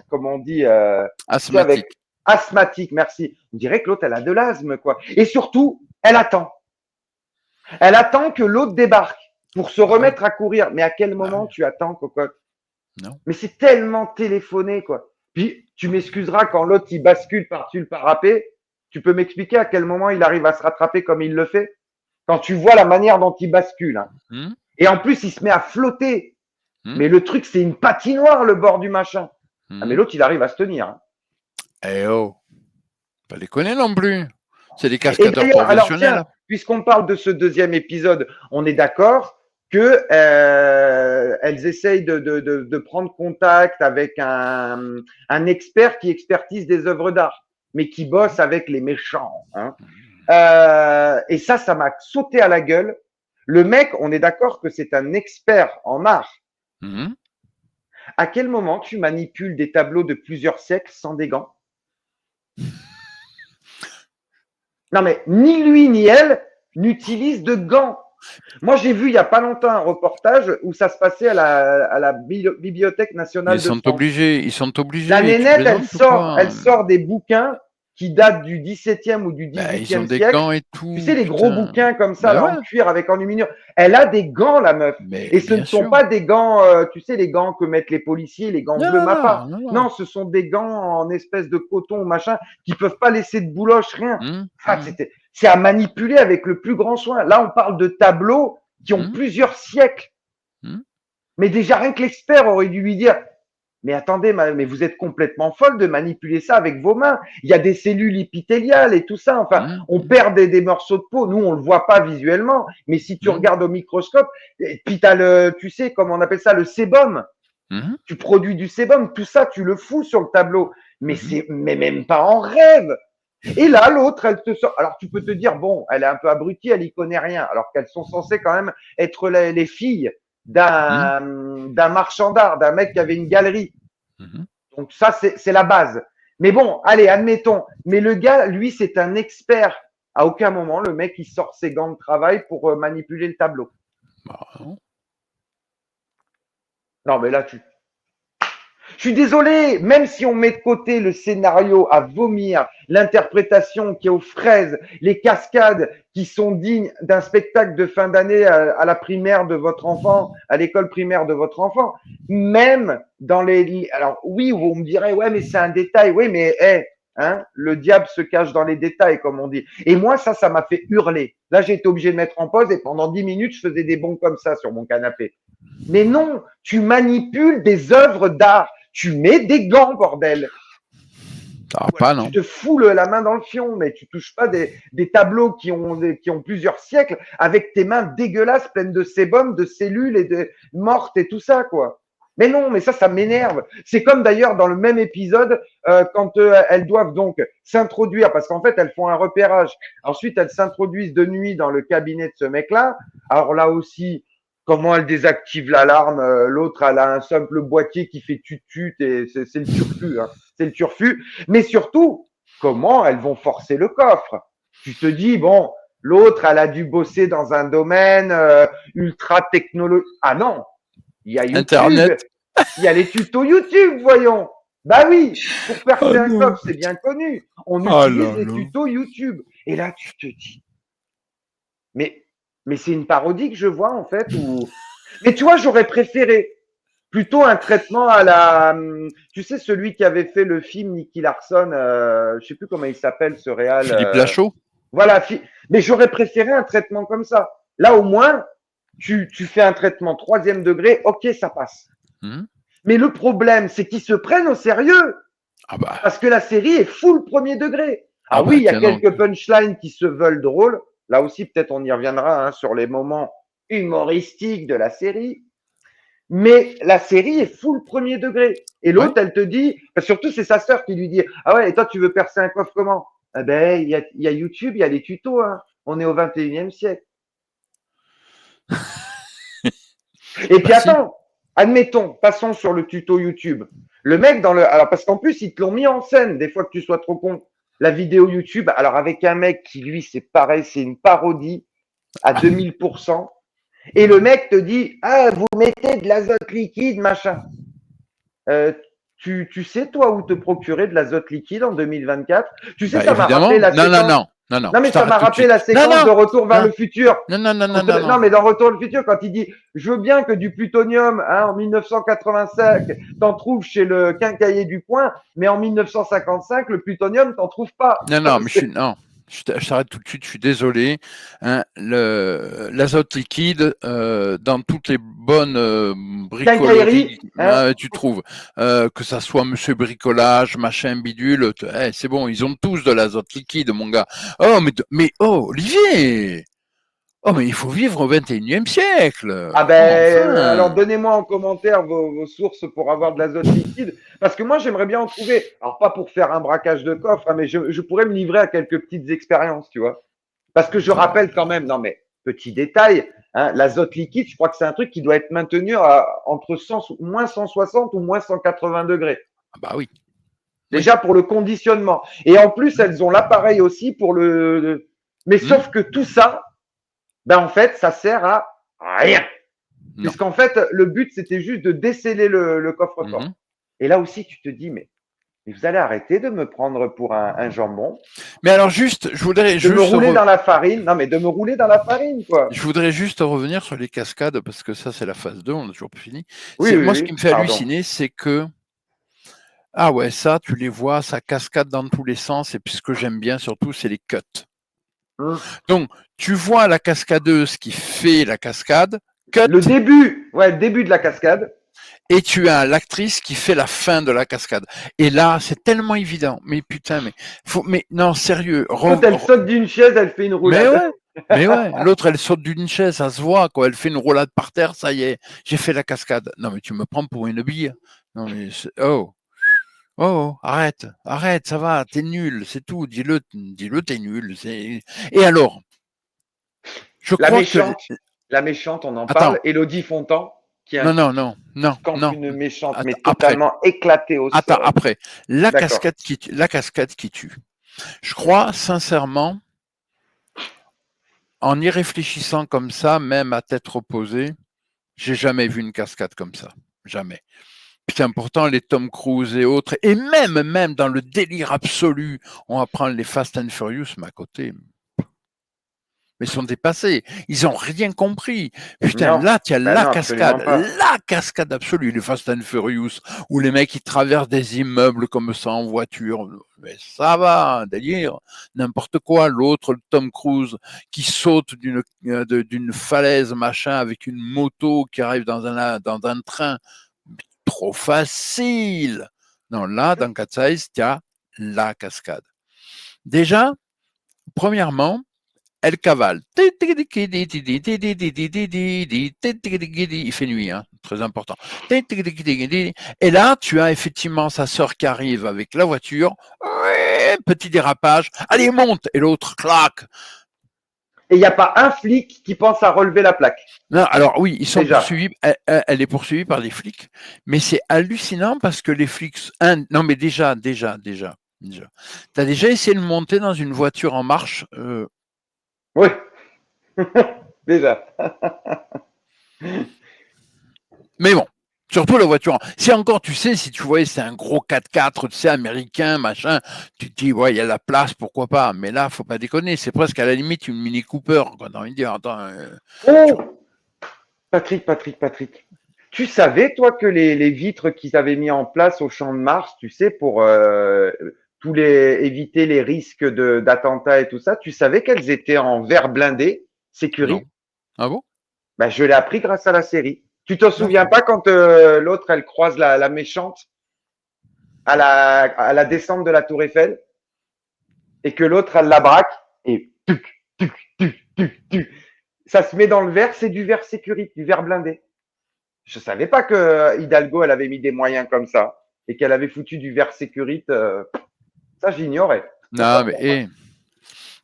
comment on dit, tu sais, avec Asthmatique. asthmatique, merci. On dirait que l'autre, elle a de l'asthme, quoi. Et surtout, elle attend. Elle attend que l'autre débarque pour se Bah oui, remettre à courir. Mais à quel bah oui. moment tu attends, cocotte? Non. Mais c'est tellement téléphoné, quoi. Puis, tu m'excuseras quand l'autre, il bascule par-dessus le parapet. Tu peux m'expliquer à quel moment il arrive à se rattraper comme il le fait? Quand tu vois la manière dont il bascule, hein. Hum, Et en plus, il se met à flotter. hum, Mais le truc, c'est une patinoire, le bord du machin. Ah, mais hum. l'autre, il arrive à se tenir, hein. Eh oh, pas les connaît non plus. C'est des Et cascadeurs d'ailleurs, alors tiens, professionnels. puisqu'on parle de ce deuxième épisode, on est d'accord que elles essayent de prendre contact avec un expert qui expertise des œuvres d'art, mais qui bosse avec les méchants, hein. Et ça m'a sauté à la gueule. Le mec, on est d'accord que c'est un expert en art. Hum. À quel moment tu manipules des tableaux de plusieurs siècles sans des gants? Non, mais ni lui ni elle n'utilisent de gants. Moi, j'ai vu il n'y a pas longtemps un reportage où ça se passait à la Bibliothèque Mais nationale de France. ils sont La obligés. Tu nénette, plaisantes ou elle quoi? sort des bouquins qui datent du XVIIe ou du Bah, ils ont XVIIIe des siècle. gants et Tu tout, sais, les gros putain. bouquins comme ça, Bah là, ouais, en cuir avec aluminium. Elle a des gants, la meuf. mais Et ce ne bien sont sûr. pas des gants, tu sais, les gants que mettent les policiers, les gants bleu Non, mappa. non, non, non. Non, ce sont des gants en espèce de coton ou machin qui peuvent pas laisser de bouloche, rien. Hum, Ah, hum, c'est à manipuler avec le plus grand soin. Là, on parle de tableaux qui ont hum, plusieurs siècles. hum, Mais déjà, rien que l'expert aurait dû lui dire, mais attendez, mais vous êtes complètement folle de manipuler ça avec vos mains. Il y a des cellules épithéliales et tout ça. Enfin, hum, on hum, perd des morceaux de peau. Nous, on le voit pas visuellement. Mais si tu hum, regardes au microscope, et puis t'as tu sais, comment on appelle ça, le sébum. hum, Tu produis du sébum. Tout ça, tu le fous sur le tableau. hum, Mais même pas en rêve. Et là, l'autre, elle te sort. Alors, tu peux te dire, bon, elle est un peu abrutie, elle y connaît rien. Alors qu'elles sont censées quand même être les filles hum, d'un marchand d'art, d'un mec qui avait une galerie. hum. Donc ça, c'est la base. Mais bon, allez, admettons. Mais le gars, lui, c'est un expert. À aucun moment, le mec, il sort ses gants de travail pour manipuler le tableau. Bah, non. Non, mais là, je suis désolé, même si on met de côté le scénario à vomir, l'interprétation qui est aux fraises, les cascades qui sont dignes d'un spectacle de fin d'année à la primaire de votre enfant, à l'école primaire de votre enfant, même dans les... Alors oui, vous me direz, ouais, mais c'est un détail. Oui, mais hein, le diable se cache dans les détails, comme on dit. Et moi, ça m'a fait hurler. Là, j'ai été obligé de mettre en pause et pendant 10 minutes, je faisais des bonds comme ça sur mon canapé. Mais non, tu manipules des œuvres d'art. Tu mets des gants, bordel. Ça va Ou pas, alors tu non. te fous la main dans le fion, mais tu touches pas des tableaux qui ont plusieurs siècles avec tes mains dégueulasses, pleines de sébum, de cellules et de mortes et tout ça, quoi. Mais non, mais ça m'énerve. C'est comme d'ailleurs dans le même épisode, quand elles doivent donc s'introduire, parce qu'en fait, elles font un repérage. Ensuite, elles s'introduisent de nuit dans le cabinet de ce mec-là. Alors là aussi, comment elle désactive l'alarme? L'autre, elle a un simple boîtier qui fait tut-tut et c'est le turfu, hein. C'est le turfu. Mais surtout, comment elles vont forcer le coffre? Tu te dis, bon, l'autre, elle a dû bosser dans un domaine ultra technologique. Ah non, il y a YouTube, Internet. il y a les tutos YouTube, voyons. Bah oui, pour Oh percer un non. coffre, c'est bien connu. On Oh utilise là les là. tutos YouTube. Et là, tu te dis, mais, mais c'est une parodie que je vois en fait. Mais tu vois, j'aurais préféré plutôt un traitement à la, tu sais, celui qui avait fait le film Nicky Larson, je sais plus comment il s'appelle ce réal. Philippe Lachaud. Voilà, mais j'aurais préféré un traitement comme ça. Là, au moins, tu fais un traitement 3e degré, ok, ça passe. Hum. Mais le problème, c'est qu'ils se prennent au sérieux Ah bah, parce que la série est full 1er degré. ah Ah oui, bah, il y a tiens donc. quelques punchlines qui se veulent drôles. Là aussi, peut-être on y reviendra hein, sur les moments humoristiques de la série. Mais la série est full premier degré. Et Ouais. l'autre, elle te dit, surtout c'est sa sœur qui lui dit, ah ouais, et toi tu veux percer un coffre comment? Ah ben, il y a YouTube, il y a les tutos, hein. On est au 21e siècle. Et puis Bah si. attends, admettons, passons sur le tuto YouTube. Le mec dans le, alors parce qu'en plus ils te l'ont mis en scène, des fois que tu sois trop con. La vidéo YouTube, alors avec un mec qui lui c'est pareil, c'est une parodie à 2000%. Et le mec te dit, ah vous mettez de l'azote liquide, machin. Euh, tu sais toi où te procurer de l'azote liquide en 2024? Tu sais, Bah ça m'a rappelé évidemment. la Non, non, séquence. non, non, non. Non, mais Je ça t'arrête m'a tout de rappelé suite. la Non, séquence de non, Retour vers non, le futur. non, non, non, non, non, Non, non. mais dans Retour vers le futur, quand il dit, je veux bien que du plutonium, hein, en 1985, t'en trouves chez le quincaillier du coin, mais en 1955, le plutonium, t'en trouves pas. Non, non, mais non. Je t'arrête tout de suite, je suis désolé. Hein, l'azote liquide, dans toutes les bonnes Quincaillerie, bricoleries, hein. tu trouves, que ça soit Monsieur Bricolage, machin bidule, c'est bon, ils ont tous de l'azote liquide, mon gars. Oh, oh, Olivier! Oh, mais il faut vivre au 21e siècle! Ah Oh, ben, alors enfin! donnez-moi en commentaire vos sources pour avoir de l'azote liquide, parce que moi j'aimerais bien en trouver. Alors pas pour faire un braquage de coffre, hein, mais je pourrais me livrer à quelques petites expériences, tu vois. Parce que je rappelle quand même, non mais petit détail, hein, l'azote liquide, je crois que c'est un truc qui doit être maintenu à entre 100, moins 160 ou moins 180 degrés. Ah bah oui, oui. Déjà pour le conditionnement. Et en plus, elles ont l'appareil aussi pour le. Mais Hmm. sauf que tout ça, ben en fait, ça sert à rien. Non. Puisqu'en fait, le but, c'était juste de déceler le coffre-fort. Mhm. Et là aussi, tu te dis, mais vous allez arrêter de me prendre pour un jambon, Mais alors juste, je voudrais de me juste rouler dans la farine. Non, mais de me rouler dans la farine, quoi. Je voudrais juste revenir sur les cascades, parce que ça, c'est la phase 2, on n'a toujours pas fini. Oui, oui, Moi, ce qui oui, me fait pardon. halluciner, c'est que, ah ouais, ça, tu les vois, ça cascade dans tous les sens, et puis ce que j'aime bien surtout, c'est les cuts. Hum. Donc, tu vois la cascadeuse qui fait la cascade, cut, Le début, ouais, le début de la cascade. et tu as l'actrice qui fait la fin de la cascade. Et là, c'est tellement évident. Mais putain, mais non, sérieux, L'autre, elle saute d'une chaise, elle fait une mais roulade. ouais, mais ouais. L'autre, elle saute d'une chaise, ça se voit, quoi. Elle fait une roulade par terre, ça y est, j'ai fait la cascade. Non, mais tu me prends pour une bille. Non, mais oh, oh, arrête, arrête, ça va, t'es nul, c'est tout. Dis-le, dis-le, t'es nul. Et alors, je La crois que, méchante, la méchante, on en attends, parle. Élodie Fontan, non, non, non, non, campe non. une méchante, mais Après, totalement éclatée au attends, sol. après, D'accord. la cascade qui tue. Je crois sincèrement, en y réfléchissant comme ça, même à tête reposée, j'ai jamais vu une cascade comme ça. Jamais. Putain, pourtant, les Tom Cruise et autres, et même dans le délire absolu, on va prendre les Fast and Furious, mais à côté, mais ils sont dépassés. Ils ont rien compris. Putain, Non, là, tu as ben non, absolument pas. la cascade absolue, les Fast and Furious, où les mecs, ils traversent des immeubles comme ça en voiture. Mais ça va, un délire. N'importe quoi. L'autre, le Tom Cruise, qui saute d'une falaise, machin, avec une moto qui arrive dans un train. Trop facile. Non, là, dans Cat Size, tu as la cascade. Déjà, premièrement, elle cavale. Il fait nuit, hein, très important. Et là, tu as effectivement sa sœur qui arrive avec la voiture. Petit dérapage. Allez, monte. Et l'autre, clac. Et il n'y a pas un flic qui pense à relever la plaque. Non, alors oui, ils sont Déjà. poursuivis. Elle est poursuivie par des flics, mais c'est hallucinant parce que les flics. Non, mais déjà. T'as déjà essayé de monter dans une voiture en marche Oui, déjà. Mais bon, surtout la voiture. Si encore, tu sais, si tu voyais, c'est un gros 4x4, tu sais, américain, machin, tu te dis, ouais, il y a la place, pourquoi pas. Mais là, faut pas déconner, c'est presque à la limite une Mini Cooper. Quoi. T'as envie de dire, attends, tu- Oh, Patrick. Tu savais, toi, que les vitres qu'ils avaient mis en place au Champ de Mars, tu sais, pour éviter les risques d'attentats et tout ça, tu savais qu'elles étaient en verre blindé, non. sécurité? Ah bon? Ben, je l'ai appris grâce à la série. Tu te souviens D'accord. pas quand l'autre, elle croise la méchante à la descente de la Tour Eiffel et que l'autre, elle la braque et ça se met dans le verre, c'est du verre sécurité, du verre blindé. Je savais pas que Hidalgo, elle avait mis des moyens comme ça et qu'elle avait foutu du verre sécurite. Ça, j'ignorais. Non,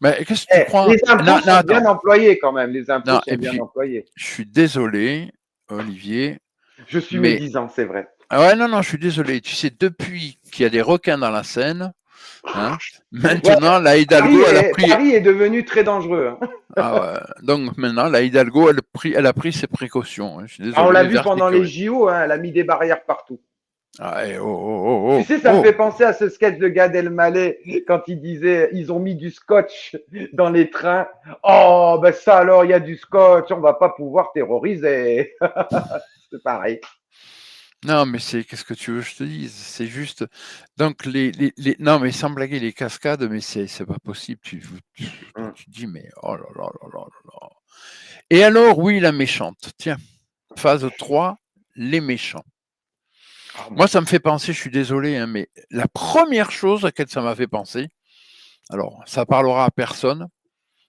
mais qu'est-ce que tu crois? Les impôts Non, non, sont bien attends. employés quand même. Les impôts Non, sont et bien puis, employés. je suis désolé, Olivier, Je suis mais médisant, c'est vrai. ah ouais, non, je suis désolé. Tu sais, depuis qu'il y a des requins dans la Seine, hein, Ouais, maintenant, la Hidalgo, elle a pris. Paris est devenu très dangereux, hein. Ah ouais, donc maintenant, la Hidalgo, elle a pris ses précautions, hein. Je suis Ah, on désolé, l'a les vu verres pendant les sécurité. JO, hein, elle a mis des barrières partout. Ah, Tu oh, sais, ça me oh, fait penser à ce sketch de Gad Elmaleh quand il disait ils ont mis du scotch dans les trains. Oh, ben ça alors, il y a du scotch, on va pas pouvoir terroriser. C'est pareil. non, mais qu'est-ce que tu veux que je te dise? C'est juste, donc non, mais sans blaguer, les cascades, mais c'est pas possible. Tu dis, mais oh là là là là là là. Et alors, oui, la méchante. Tiens, phase 3, les méchants. Moi, ça me fait penser, je suis désolé, hein, mais la première chose à laquelle ça m'a fait penser, alors, ça parlera à personne,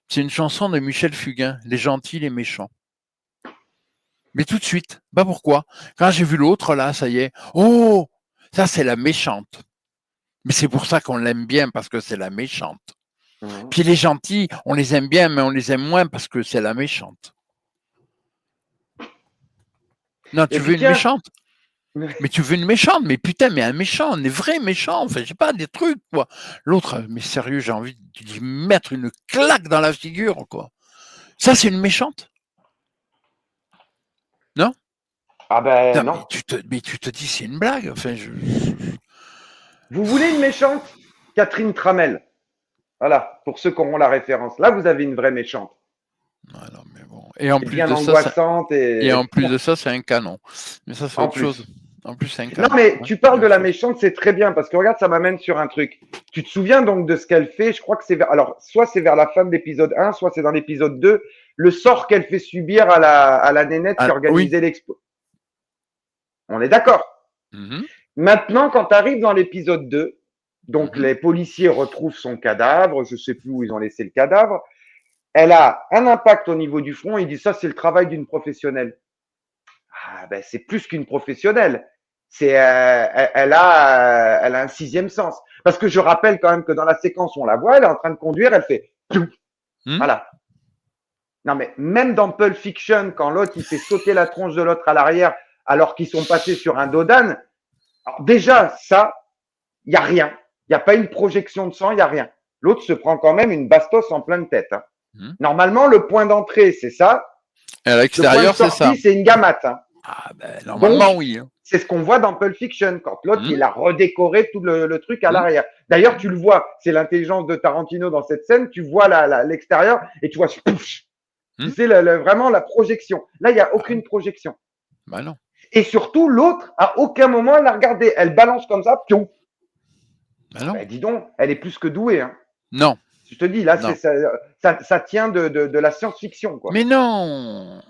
c'est une chanson de Michel Fugain, Les gentils, les méchants. Mais tout de suite, pas pourquoi. Quand j'ai vu l'autre, là, ça y est, oh, ça c'est la méchante. Mais c'est pour ça qu'on l'aime bien, parce que c'est la méchante. Puis les gentils, on les aime bien, mais on les aime moins parce que c'est la méchante. Non, Et tu veux puis une tiens, méchante? Mais tu veux une méchante? Mais putain, mais un méchant, des vrais méchants. Enfin, j'ai pas des trucs, quoi. L'autre, mais sérieux, j'ai envie de lui mettre une claque dans la figure, quoi. Ça, c'est une méchante? Non? ah ben Non, non. mais tu te dis, c'est une blague. Enfin, Vous voulez une méchante? Catherine Tramel. Voilà, pour ceux qui auront la référence. Là, vous avez une vraie méchante. Ah non, mais bon. Et en C'est plus bien de ça, angoissante et c'est un canon. Mais ça, c'est en autre chose. plus. En plus, c'est un Non, canon. mais Ouais, tu parles c'est de autre la chose. méchante, c'est très bien parce que regarde, ça m'amène sur un truc. Tu te souviens donc de ce qu'elle fait? Je crois que c'est vers, alors, soit c'est vers la fin de l'épisode 1, soit c'est dans l'épisode 2, le sort qu'elle fait subir à la nénette qui Ah, oui. organisait l'expo. On est d'accord. Mhm, Maintenant, quand tu arrives dans l'épisode 2, donc mhm. les policiers retrouvent son cadavre, je sais plus où ils ont laissé le cadavre, elle a un impact au niveau du front, il dit ça c'est le travail d'une professionnelle. Ah ben c'est plus qu'une professionnelle. C'est elle a un sixième sens. Parce que je rappelle quand même que dans la séquence où on la voit, elle est en train de conduire, elle fait Hmm. voilà. Non mais même dans Pulp Fiction, quand l'autre il fait sauter la tronche de l'autre à l'arrière alors qu'ils sont passés sur un dos d'âne, alors déjà ça, il y a rien. Il n'y a pas une projection de sang, il y a rien. L'autre se prend quand même une bastos en pleine tête, hein. Hmm. Normalement, le point d'entrée, c'est ça. Et à Le point de l'extérieur, c'est ça. sortie, c'est une gamate, hein. Ah ben, Donc, normalement, oui, hein. c'est ce qu'on voit dans Pulp Fiction, quand l'autre, Hmm, il a redécoré tout le truc à hmm, l'arrière. D'ailleurs, tu le vois, c'est l'intelligence de Tarantino dans cette scène, tu vois l'extérieur et tu vois, pouf, tu hmm. sais, vraiment la projection. Là, il n'y a Ah oui. aucune projection. Ben non. Et surtout, l'autre, à aucun moment, elle a regardé. Elle balance comme ça, pion. Ben non. Ben, dis donc, elle est plus que douée, hein. Non. Je te dis, là, Non. ça tient de la science-fiction, quoi. Mais non.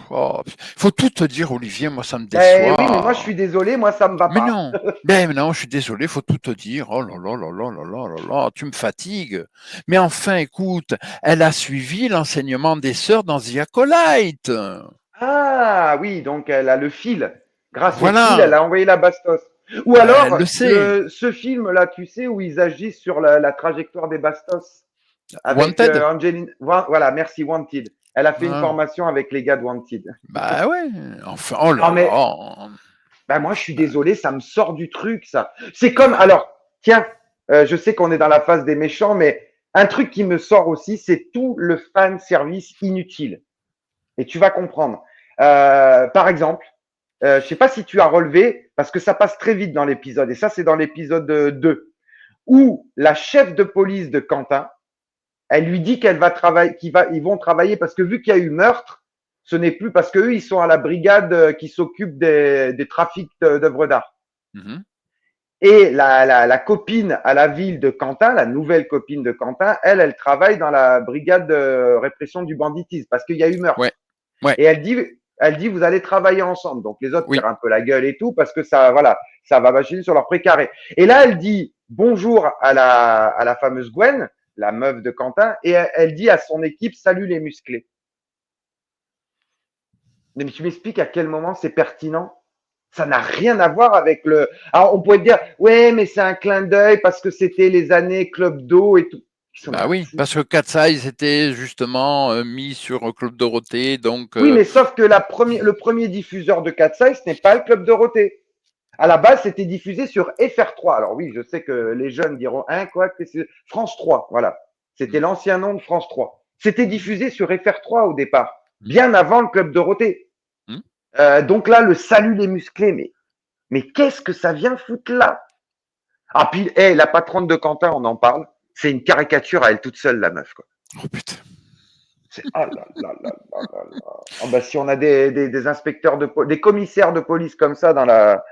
Oh, faut tout te dire, Olivier. Moi, ça me Ben oui, mais moi, je déçoit. suis désolé, moi, ça me va Mais pas. non. Ben non, je suis désolé. Faut tout te dire. Oh là là là là là là là là. Tu me fatigues. Mais enfin, écoute, elle a suivi l'enseignement des sœurs dans The Acolyte. Ah oui, donc elle a le fil. Grâce au fil, elle Voilà. a envoyé la bastos. Ou Ben, elle alors, le sait. ce film-là, tu sais, où ils agissent sur la trajectoire des bastos avec Wanted. Angeline. Voilà, merci, Wanted. Elle a fait une Voilà. formation avec les gars de Wanted. Bah ouais. Enfin, oh là Non, mais là. ben moi, je suis désolé, ça me sort du truc, ça. C'est comme, alors, tiens, je sais qu'on est dans la phase des méchants, mais un truc qui me sort aussi, c'est tout le fan service inutile. Et tu vas comprendre. Par exemple, je sais pas si tu as relevé, parce que ça passe très vite dans l'épisode, et ça, c'est dans l'épisode 2, où la chef de police de Quentin, elle lui dit qu'elle va travailler, ils vont travailler, parce que vu qu'il y a eu meurtre, ce n'est plus parce qu'eux, ils sont à la brigade qui s'occupe des trafics d'œuvres d'art. Mhm. Et la copine à la ville de Quentin, la nouvelle copine de Quentin, elle travaille dans la brigade de répression du banditisme, parce qu'il y a eu meurtre. Ouais. Ouais. Et elle dit, vous allez travailler ensemble. Donc les autres Oui. tirent un peu la gueule et tout parce que ça, voilà, ça va machiner sur leur précaré. Et là, elle dit bonjour à la fameuse Gwen, la meuf de Quentin, et elle dit à son équipe, salut les musclés. Mais tu m'expliques à quel moment c'est pertinent? Ça n'a rien à voir avec le. Alors, on pourrait te dire, ouais, mais c'est un clin d'œil parce que c'était les années Club d'eau et tout. Ils sont Bah à oui, foutre. parce que Cat's Eyes était justement mis sur Club Dorothée, donc Oui, mais sauf que le premier diffuseur de Cat's Eye, ce n'est pas le Club Dorothée. À la base, c'était diffusé sur FR3. Alors oui, je sais que les jeunes diront, hein, quoi, que c'est France 3, voilà. C'était l'ancien nom de France 3. C'était diffusé sur FR3 au départ, bien avant le Club Dorothée. hmm, Donc là, le salut les musclés, mais qu'est-ce que ça vient foutre là? Ah, puis, hey, la patronne de Quentin, on en parle. C'est une caricature à elle toute seule, la meuf, quoi. oh putain. C'est, ah là là là là là là. Ah bah, si on a des inspecteurs des commissaires de police comme ça dans la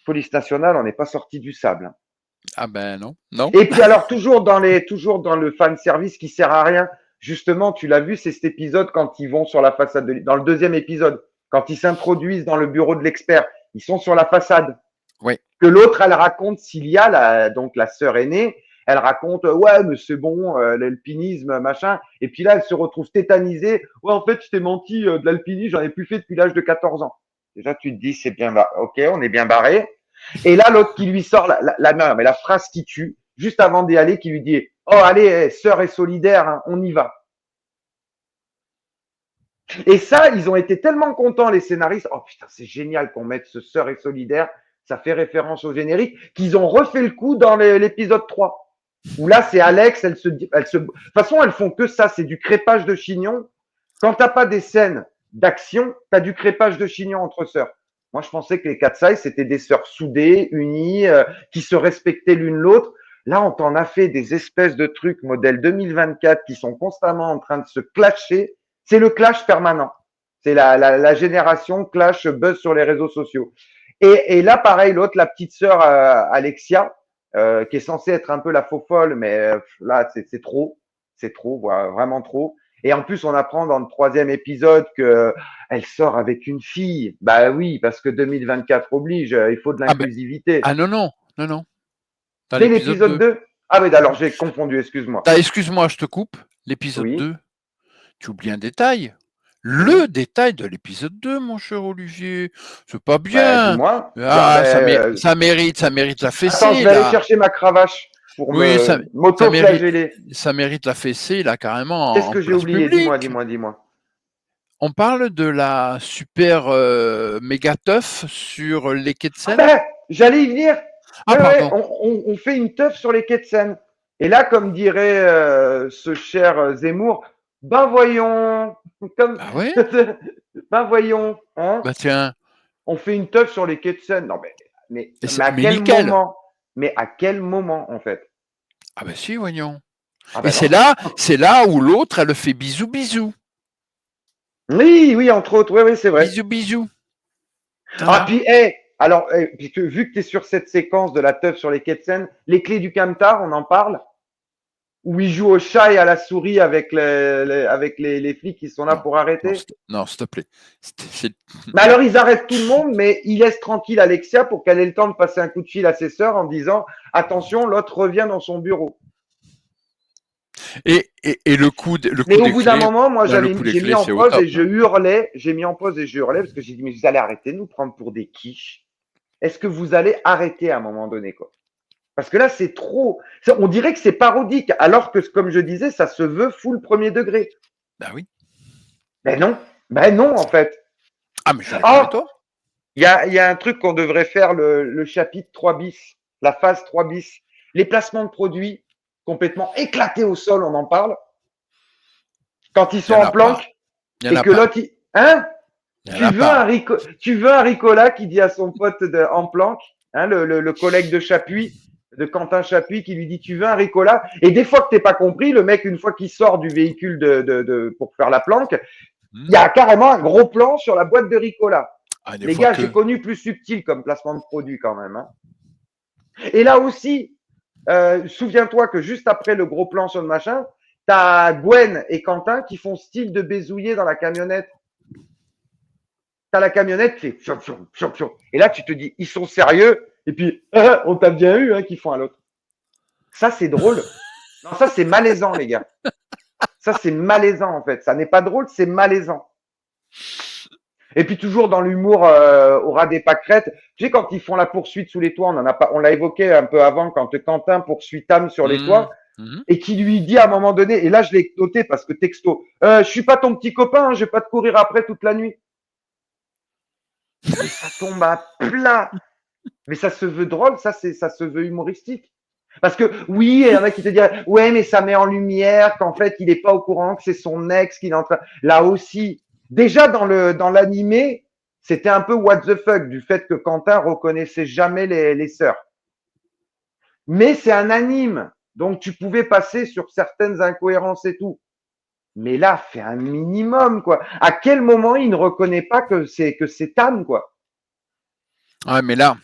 police nationale, on n'est pas sorti du sable, hein. Ah ben non, non. Et puis alors, toujours dans le fan service qui sert à rien. Justement, tu l'as vu, c'est cet épisode quand ils vont sur la façade dans le deuxième épisode, quand ils s'introduisent dans le bureau de l'expert, ils sont sur la façade. Oui. Que l'autre, elle raconte, Cilia, donc la sœur aînée, elle raconte, ouais, mais c'est bon, l'alpinisme, machin. Et puis là, elle se retrouve tétanisée. Ouais, en fait, je t'ai menti, de l'alpinisme, j'en ai plus fait depuis l'âge de 14 ans. Déjà, tu te dis, c'est bien, ok, on est bien barré. Et là, l'autre qui lui sort mais la phrase qui tue, juste avant d'y aller, qui lui dit, oh, allez, sœur et solidaire, hein, on y va. Et ça, ils ont été tellement contents, les scénaristes. Oh putain, c'est génial qu'on mette ce sœur et solidaire. Ça fait référence au générique. Qu'ils ont refait le coup dans l'épisode 3. Où là, c'est Alex, de toute façon, elles font que ça. C'est du crépage de chignon. Quand t'as pas des scènes d'action, t'as du crépage de chignon entre sœurs. Moi, je pensais que les Cat's Eye, c'était des sœurs soudées, unies, qui se respectaient l'une l'autre. Là, on t'en a fait des espèces de trucs modèle 2024 qui sont constamment en train de se clasher. C'est le clash permanent. C'est la génération clash buzz sur les réseaux sociaux. Et là, pareil, l'autre, la petite sœur Alexia, qui est censée être un peu la faux folle, mais là, c'est trop. C'est trop, vraiment trop. Et en plus, on apprend dans le troisième épisode que elle sort avec une fille. Bah oui, parce que 2024 oblige, il faut de Ah ben, l'inclusivité. ah non, non, non, non. Dans Dès l'épisode l'épisode 2. 2. Ah oui, alors j'ai confondu, excuse-moi. Excuse-moi, je te coupe. L'épisode Oui. 2, tu oublies un détail. Le détail de l'épisode 2, mon cher Olivier. C'est pas Bah, bien. dis-moi. Ah, ça mérite la Attends, je fessée, vais aller là. chercher ma cravache pour Oui, ça mérite, m'auto-flageller. ça mérite la fessée, là, Qu'est-ce carrément, en que j'ai place oublié? Dis-moi, publique. dis-moi, dis-moi. On parle de la super méga teuf sur les quais de Ah Seine. ben, j'allais y venir. Ah, Ouais, ouais, pardon. on fait une teuf sur les quais de Seine. Et là, comme dirait ce cher Zemmour, ben voyons, comme, Bah ouais. ben voyons, hein, Bah tiens. on fait une teuf sur les quais de Seine. Non, mais à Mais quel nickel. moment? Mais à quel moment, en fait? Ah ben si, voyons. Ah Et ben non. c'est là où l'autre, elle le fait bisous, bisous. Oui, oui, entre autres, oui, oui, c'est vrai. Bisous, bisous. Ah, Voilà. puis, hey, alors, puisque, vu que tu es sur cette séquence de la teuf sur les quais de Seine, les clés du Camtar, on en parle? Où il joue au chat et à la souris avec les flics qui sont là Non, pour arrêter. non, s'il te plaît. Mais alors ils arrêtent tout le monde, mais ils laissent tranquille Alexia pour qu'elle ait le temps de passer un coup de fil à ses sœurs en disant attention, l'autre revient dans son bureau. Et le coup, Mais au bout d'un moment, moi le coup des j'ai mis clés, en c'est au pause top, et je hein. hurlais, j'ai mis en pause et je hurlais parce que j'ai dit mais vous allez arrêter de nous prendre pour des quiches. Est-ce que vous allez arrêter à un moment donné quoi? Parce que là c'est trop, on dirait que c'est parodique alors que comme je disais, ça se veut full premier degré. Bah oui. Ben non en fait. Ah, mais je suis d'accord Oh, avec toi. il y a un truc qu'on devrait faire, le chapitre 3 bis, la phase 3 bis. Les placements de produits complètement éclatés au sol, on en parle. Quand ils Il sont n'y en en a pas. planque Il n'y en et a que pas. l'autre, hein? Il n'y en a pas. Tu veux un Ricola qui dit à son pote en planque, hein, le collègue de Chapuis, de Quentin Chapuis, qui lui dit tu veux un Ricola? Et des fois que t'es pas compris, le mec, une fois qu'il sort du véhicule pour faire la planque, il y a carrément un gros plan sur la boîte de Ricola. Ah, des Les fois gars, j'ai que. connu plus subtil comme placement de produit quand même, hein. Et là aussi, souviens-toi que juste après le gros plan sur le machin, t'as Gwen et Quentin qui font style de bézouiller dans la camionnette. T'as la camionnette qui fait fion, fion, fion, fion. Et là, tu te dis, ils sont sérieux. Et puis, on t'a bien eu, hein, qu'ils font à l'autre. Ça, c'est drôle. Non, ça, c'est malaisant, les gars. Ça, c'est malaisant, en fait. Ça n'est pas drôle, c'est malaisant. Et puis toujours dans l'humour au ras des pâquerettes. Tu sais, quand ils font la poursuite sous les toits, on l'a évoqué un peu avant, quand Quentin poursuit Tam sur les Mhm. toits, Mhm. et qui lui dit à un moment donné, et là je l'ai noté parce que texto, je suis pas ton petit copain, hein, je vais pas te courir après toute la nuit. Mais ça tombe à plat. Mais ça se veut drôle, ça se veut humoristique. Parce que oui, il y en a qui te disent ouais, mais ça met en lumière qu'en fait il n'est pas au courant que c'est son ex qu'il est en train. Là aussi, déjà dans l'animé, c'était un peu what the fuck du fait que Quentin reconnaissait jamais les sœurs. Mais c'est un anime, donc tu pouvais passer sur certaines incohérences et tout. Mais là, fais un minimum quoi. À quel moment il ne reconnaît pas que c'est Tam quoi? Ouais, mais là,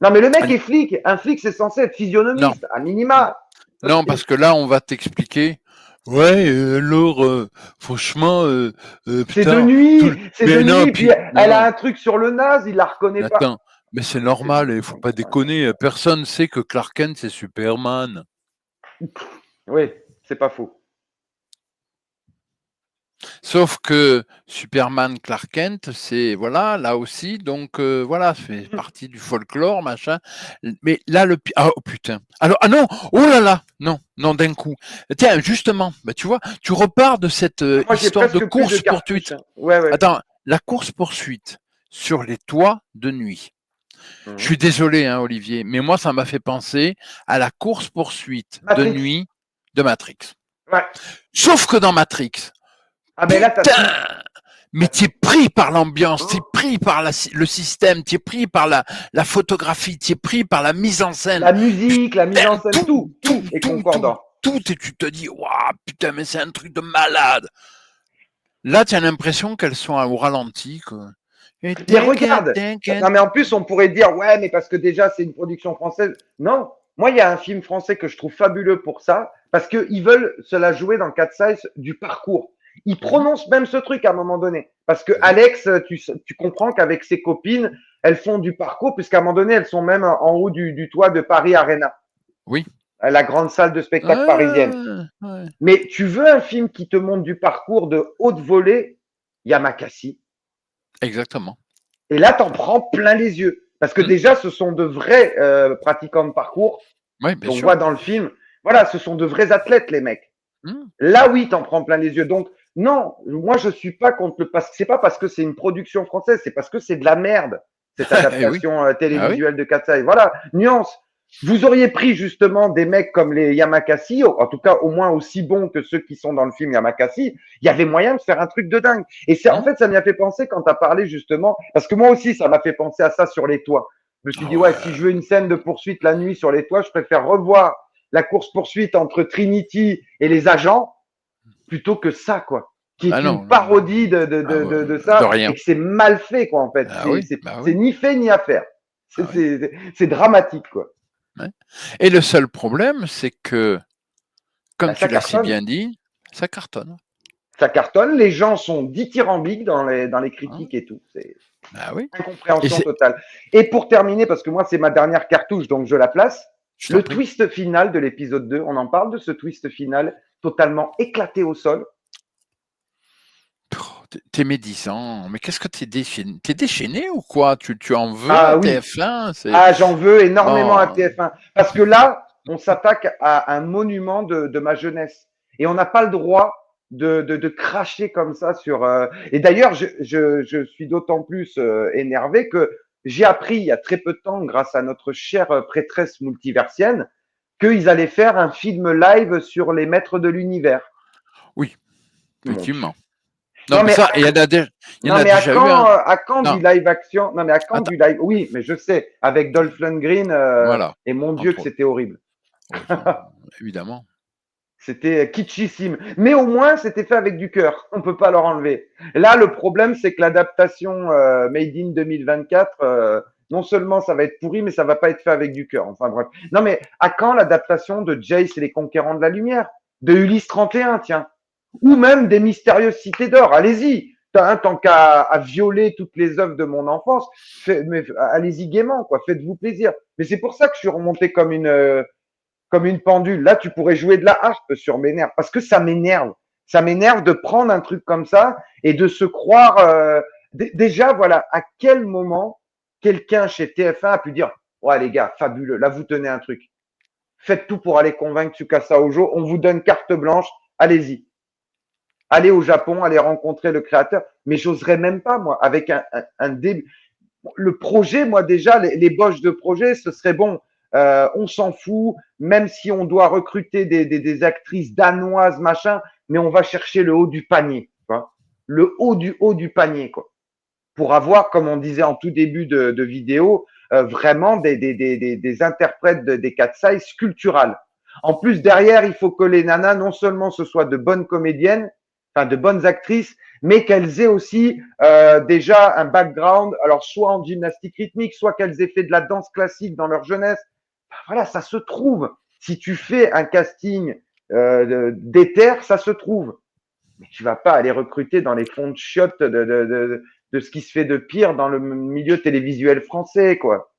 Non, mais le mec est flic. Un flic, c'est censé être non, physionomiste, à minima. non, parce que là, on va t'expliquer. Ouais, alors, franchement, C'est de putain, nuit, c'est de mais non, nuit. Puis puis, non, elle a non, un truc sur le naze, il la reconnaît pas. attends, mais c'est normal, il faut pas déconner. Personne sait que Clark Kent, c'est Superman. Oui, c'est pas faux. Sauf que Superman, Clark Kent, c'est, voilà, là aussi, donc, voilà, ça fait partie du folklore, machin. Mais là, ah, oh, putain. Alors, ah non, oh là là, non, non, d'un coup. Tiens, justement, bah, tu vois, tu repars de cette Moi, j'ai histoire de presque plus de course-poursuite. cartouches, hein. Ouais, ouais. Attends, la course-poursuite sur les toits de nuit. Je Mhm. suis désolé, hein, Olivier, mais moi, ça m'a fait penser à la course-poursuite de Matrix. nuit de Matrix. Ouais. Sauf que dans Matrix, Ah, ben là, t'as tout. putain, mais T'as tu es tout. pris par l'ambiance, tu es Oh. pris par le système, tu es pris par la photographie, tu es pris par la mise en scène. La musique, la mise en Putain, scène, tout, tout est concordant. et tu te dis, waouh, putain, mais c'est un truc de malade. Là, tu as l'impression qu'elles sont au ralenti, quoi. Et Mais regarde, non mais en plus on pourrait dire ouais mais parce que déjà c'est une production française. Non, moi il y a un film français que je trouve fabuleux pour ça parce que ils veulent se la jouer dans Cat Size du parcours. Ils Mhm, prononcent même ce truc à un moment donné parce que mhm. Alex, tu comprends qu'avec ses copines, elles font du parcours puisqu'à un moment donné elles sont même en haut du toit de Paris Arena, Oui. la grande salle de spectacle parisienne. Ouais, ouais. Mais tu veux un film qui te montre du parcours de haute volée, Yamakasi. Exactement. Et là, t'en prends plein les yeux. Parce que Mhm. déjà, ce sont de vrais pratiquants de parcours Oui, bien qu'on sûr. voit dans le film. Voilà, ce sont de vrais athlètes, les mecs. Mhm. Là, oui, t'en prends plein les yeux. Donc, non, moi, je suis pas contre le. C'est pas parce que c'est une production française, c'est parce que c'est de la merde, cette Eh oui. adaptation Ah oui. télévisuelle de Katsai. Voilà, nuance. Vous auriez pris justement des mecs comme les Yamakasi, en tout cas au moins aussi bons que ceux qui sont dans le film Yamakasi, il y avait moyen de faire un truc de dingue. Et c'est en Mhm. fait, ça m'y a fait penser quand tu as parlé justement, parce que moi aussi, ça m'a fait penser à ça sur les toits. Je me suis dit, Ah ouais, si ouais. je veux une scène de poursuite la nuit sur les toits, je préfère revoir la course-poursuite entre Trinity et les agents plutôt que ça, quoi. Qui Ah est une non, non. parodie Ah de de ça rien. et que c'est mal fait, quoi, en fait. Ah oui, bah C'est oui. ni fait ni à faire. Ah oui. C'est dramatique, quoi. Ouais. Et le seul problème, c'est que, Bah, comme tu ça l'as si cartonne. bien dit, ça cartonne. Ça cartonne. Les gens sont dithyrambiques dans les Hein. critiques et tout. C'est Ah oui. Et incompréhension c'est, totale. Et pour terminer, parce que moi, c'est ma dernière cartouche, donc je la place, je t'en le prie. twist final de l'épisode 2, on en parle de ce twist final totalement éclaté au sol. T'es médisant. Mais qu'est-ce que t'es déchaîné? T'es déchaîné ou quoi? Tu en veux à Ah oui, TF1? C'est. ah, j'en veux énormément à Oh. TF1. Parce que là, on s'attaque à un monument de ma jeunesse. Et on n'a pas le droit de cracher comme ça sur. Et d'ailleurs, je suis d'autant plus énervé que j'ai appris il y a très peu de temps, grâce à notre chère prêtresse multiversienne, qu'ils allaient faire un film live sur les maîtres de l'univers. Oui, Mon Dieu. effectivement. Non, Non mais mais ça, il y en non a mais déjà eu un. à quand Non, du live action? Non mais à quand attends, du live? Oui, mais je sais, avec Dolph Lundgren, voilà, et mon Dieu que entre autres. c'était horrible. Oh, évidemment. C'était kitschissime. Mais au moins, c'était fait avec du cœur. On peut pas leur enlever. Là, le problème, c'est que l'adaptation Made in 2024, non seulement ça va être pourri, mais ça va pas être fait avec du cœur. Enfin bref. Non mais à quand l'adaptation de Jace et les Conquérants de la Lumière? De Ulysse 31, tiens. Ou même des Mystérieuses Cités d'Or. Allez-y. Tant qu'à violer toutes les œuvres de mon enfance, mais allez-y gaiement, quoi. Faites-vous plaisir. Mais c'est pour ça que je suis remonté comme une pendule. Là, tu pourrais jouer de la harpe sur mes nerfs parce que ça m'énerve. Ça m'énerve de prendre un truc comme ça et de se croire Déjà, voilà, à quel moment quelqu'un chez TF1 a pu dire, ouais les gars, fabuleux, là vous tenez un truc. Faites tout pour aller convaincre Tsukasa Ojo, on vous donne carte blanche, allez-y. Allez au Japon, allez rencontrer le créateur. Mais j'oserais même pas, moi, avec un début. Le projet, moi déjà, les boches de projet, ce serait bon. On s'en fout, même si on doit recruter des actrices danoises, machin, mais on va chercher le haut du panier, quoi. Le haut du panier, quoi. Pour avoir, comme on disait en tout début de vidéo, vraiment des interprètes des Katsai sculpturales. En plus, derrière, il faut que les nanas, non seulement ce soient de bonnes comédiennes, enfin de bonnes actrices, mais qu'elles aient aussi déjà un background, alors soit en gymnastique rythmique, soit qu'elles aient fait de la danse classique dans leur jeunesse. Voilà, ça se trouve. Si tu fais un casting d'éther, ça se trouve. Mais tu vas pas aller recruter dans les fonds de chiottes de ce qui se fait de pire dans le milieu télévisuel français, quoi.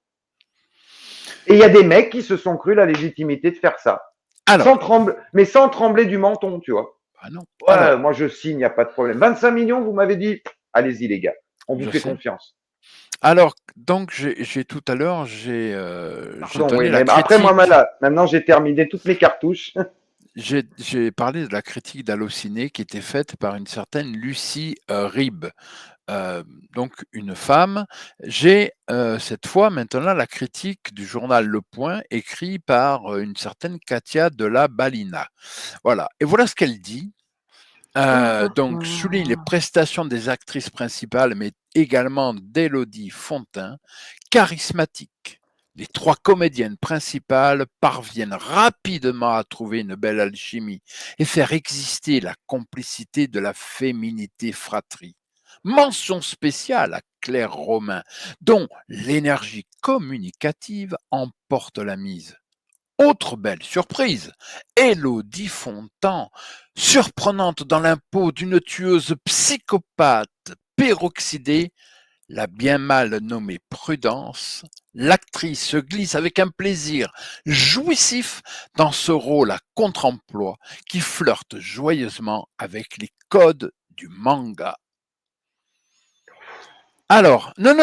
Et il y a des mecs qui se sont crus la légitimité de faire ça. Alors, Sans trembler, mais sans trembler du menton, tu vois. ah non. Ouais, Alors, moi je signe, il n'y a pas de problème. 25 millions, vous m'avez dit, allez-y les gars, on vous je fait sais. confiance. Alors, donc, j'ai tout à l'heure, j'ai Pardon, donné oui, la mais après moi, critique. maintenant j'ai terminé toutes mes cartouches. J'ai parlé de la critique d'Allociné qui était faite par une certaine Lucie Ribes, donc une femme. J'ai cette fois maintenant la critique du journal Le Point, écrit par une certaine Katia de la Balina. Voilà. Et voilà ce qu'elle dit. Donc, souligne les prestations des actrices principales, mais également d'Élodie Fontin, charismatique. Les trois comédiennes principales parviennent rapidement à trouver une belle alchimie et faire exister la complicité de la féminité fratrie. Mention spéciale à Claire Romain, dont l'énergie communicative emporte la mise. Autre belle surprise, Élodie Fontan, surprenante dans l'impôt d'une tueuse psychopathe peroxydée, la bien mal nommée Prudence, l'actrice se glisse avec un plaisir jouissif dans ce rôle à contre-emploi qui flirte joyeusement avec les codes du manga. Alors, non.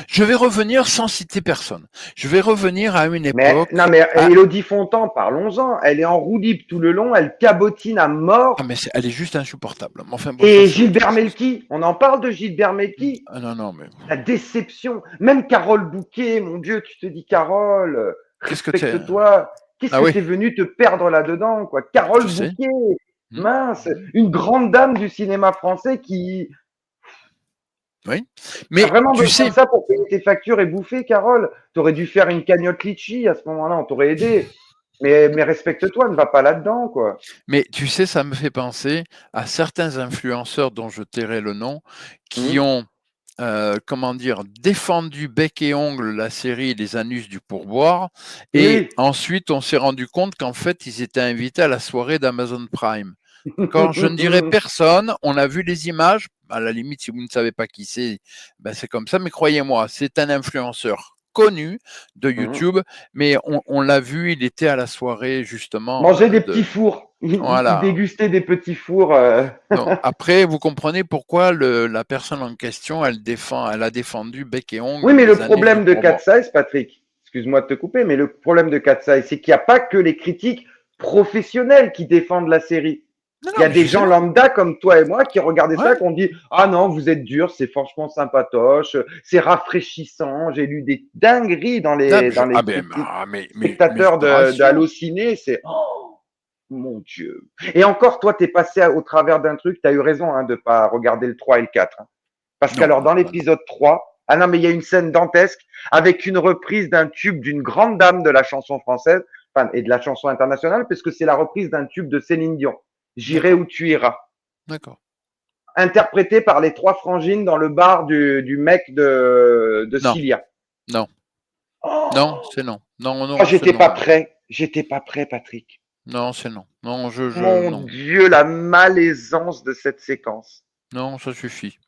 Je vais revenir sans citer personne. Je vais revenir à une Mais non, époque. mais Élodie Fontan, parlons-en. Elle est en roue libre tout le long, elle cabotine à Ah, mort. mais elle est juste insupportable. Enfin, bon, ça, Et c'est autre Gilbert chose. Melki, on en parle de Gilbert Melki. Ah, non, mais La déception. Même Carole Bouquet, mon Dieu, tu te dis Carole, qu'est-ce que tu es? respecte-toi. Qu'est-ce Ah que oui, t'es venu te perdre là-dedans, quoi? je Carole sais. Bouquet, Hmm, mince, hmm, une grande dame du cinéma français qui oui. a Mais vraiment tu besoin sais, de ça pour payer tes factures et bouffer, Carole. T'aurais dû faire une cagnotte litchi à ce moment-là, on t'aurait aidé. Mais respecte-toi, ne va pas là-dedans, quoi. ça me fait penser à certains influenceurs dont je tairai le nom, qui Hmm. ont, comment dire, défendu bec et ongle la série Les Anus du pourboire, et Oui. ensuite on s'est rendu compte qu'en fait ils étaient invités à la soirée d'Amazon Prime. D'accord, je ne dirai personne, on a vu les images, à la limite si vous ne savez pas qui c'est, ben c'est comme ça, mais croyez-moi, c'est un influenceur connu de Hmm. YouTube, mais on l'a vu, il était à la soirée justement Manger des petits de... fours. Il Voilà. dégustait des petits fours. Donc, après, vous comprenez pourquoi la personne en question, elle a défendu bec et Oui, ongle mais le les anus du problème de Cat pourboire. Size, Patrick, excuse-moi de te couper, mais le problème de Cat Size, c'est qu'il n'y a pas que les critiques professionnels qui défendent la série. Non, Il y non, a mais je des sais gens bien. lambda comme toi et moi qui regardaient ça, Ouais, qu'on dit ah non, vous êtes dur, c'est franchement sympatoche, c'est rafraîchissant. J'ai lu des dingueries non, mais dans les ah ben, critiques. mais Spectateurs je te rassure. Halluciné, c'est oh mon Dieu. Et encore, toi, t'es passé au travers d'un truc, tu as eu raison hein, de pas regarder le 3 et le 4. Hein. Parce Non, qu'alors, dans bah non. l'épisode 3, ah non, mais il y a une scène dantesque avec une reprise d'un tube d'une grande dame de la chanson française, enfin, et de la chanson internationale, puisque c'est la reprise d'un tube de Céline Dion. J'irai D'accord, où tu iras. d'accord. Interprété par les trois frangines dans le bar du mec de Non, Cilia. non, non, Oh, c'est non. Non, oh non, c'est j'étais pas non. prêt. J'étais pas prêt, Patrick. Non, c'est non. Non, Mon non. Dieu, la malaisance de cette séquence. Non, ça suffit.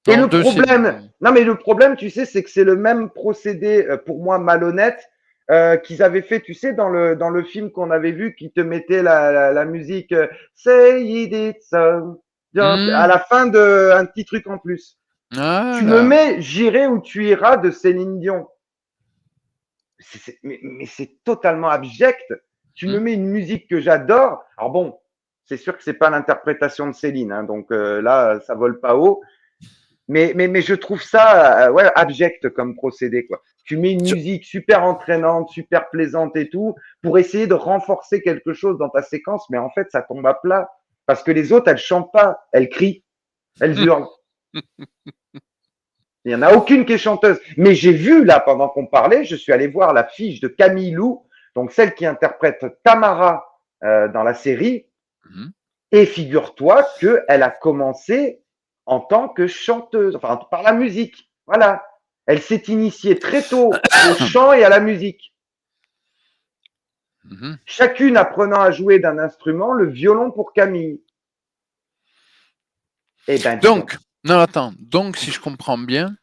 Et Non, le deux, c'est. problème, non mais le problème, tu sais, c'est que c'est le même procédé pour moi malhonnête qu'ils avaient fait, tu sais, dans le film qu'on avait vu, qui te mettait la musique Say it it's so. À la fin de un petit truc en plus. Voilà. Tu me mets J'irai où tu iras de Céline Dion. Mais c'est totalement abject. Tu me mets une musique que j'adore. Alors bon, c'est sûr que c'est pas l'interprétation de Céline, hein, donc là, ça vole pas haut. Mais je trouve ça ouais, abject comme procédé, quoi. Tu mets une musique super entraînante, super plaisante et tout, pour essayer de renforcer quelque chose dans ta séquence, mais en fait, ça tombe à plat. Parce que les autres, elles chantent pas, elles crient, elles hurlent. Il n'y en a aucune qui est chanteuse. Mais j'ai vu, là, pendant qu'on parlait, je suis allé voir la fiche de Camille Lou, donc celle qui interprète Tamara dans la série. Et figure-toi qu'elle a commencé en tant que chanteuse, enfin, par la musique. Voilà. Elle s'est initiée très tôt au chant et à la musique. Chacune apprenant à jouer d'un instrument, le violon pour Camille. Eh ben, donc, non, attends. Donc, si je comprends bien,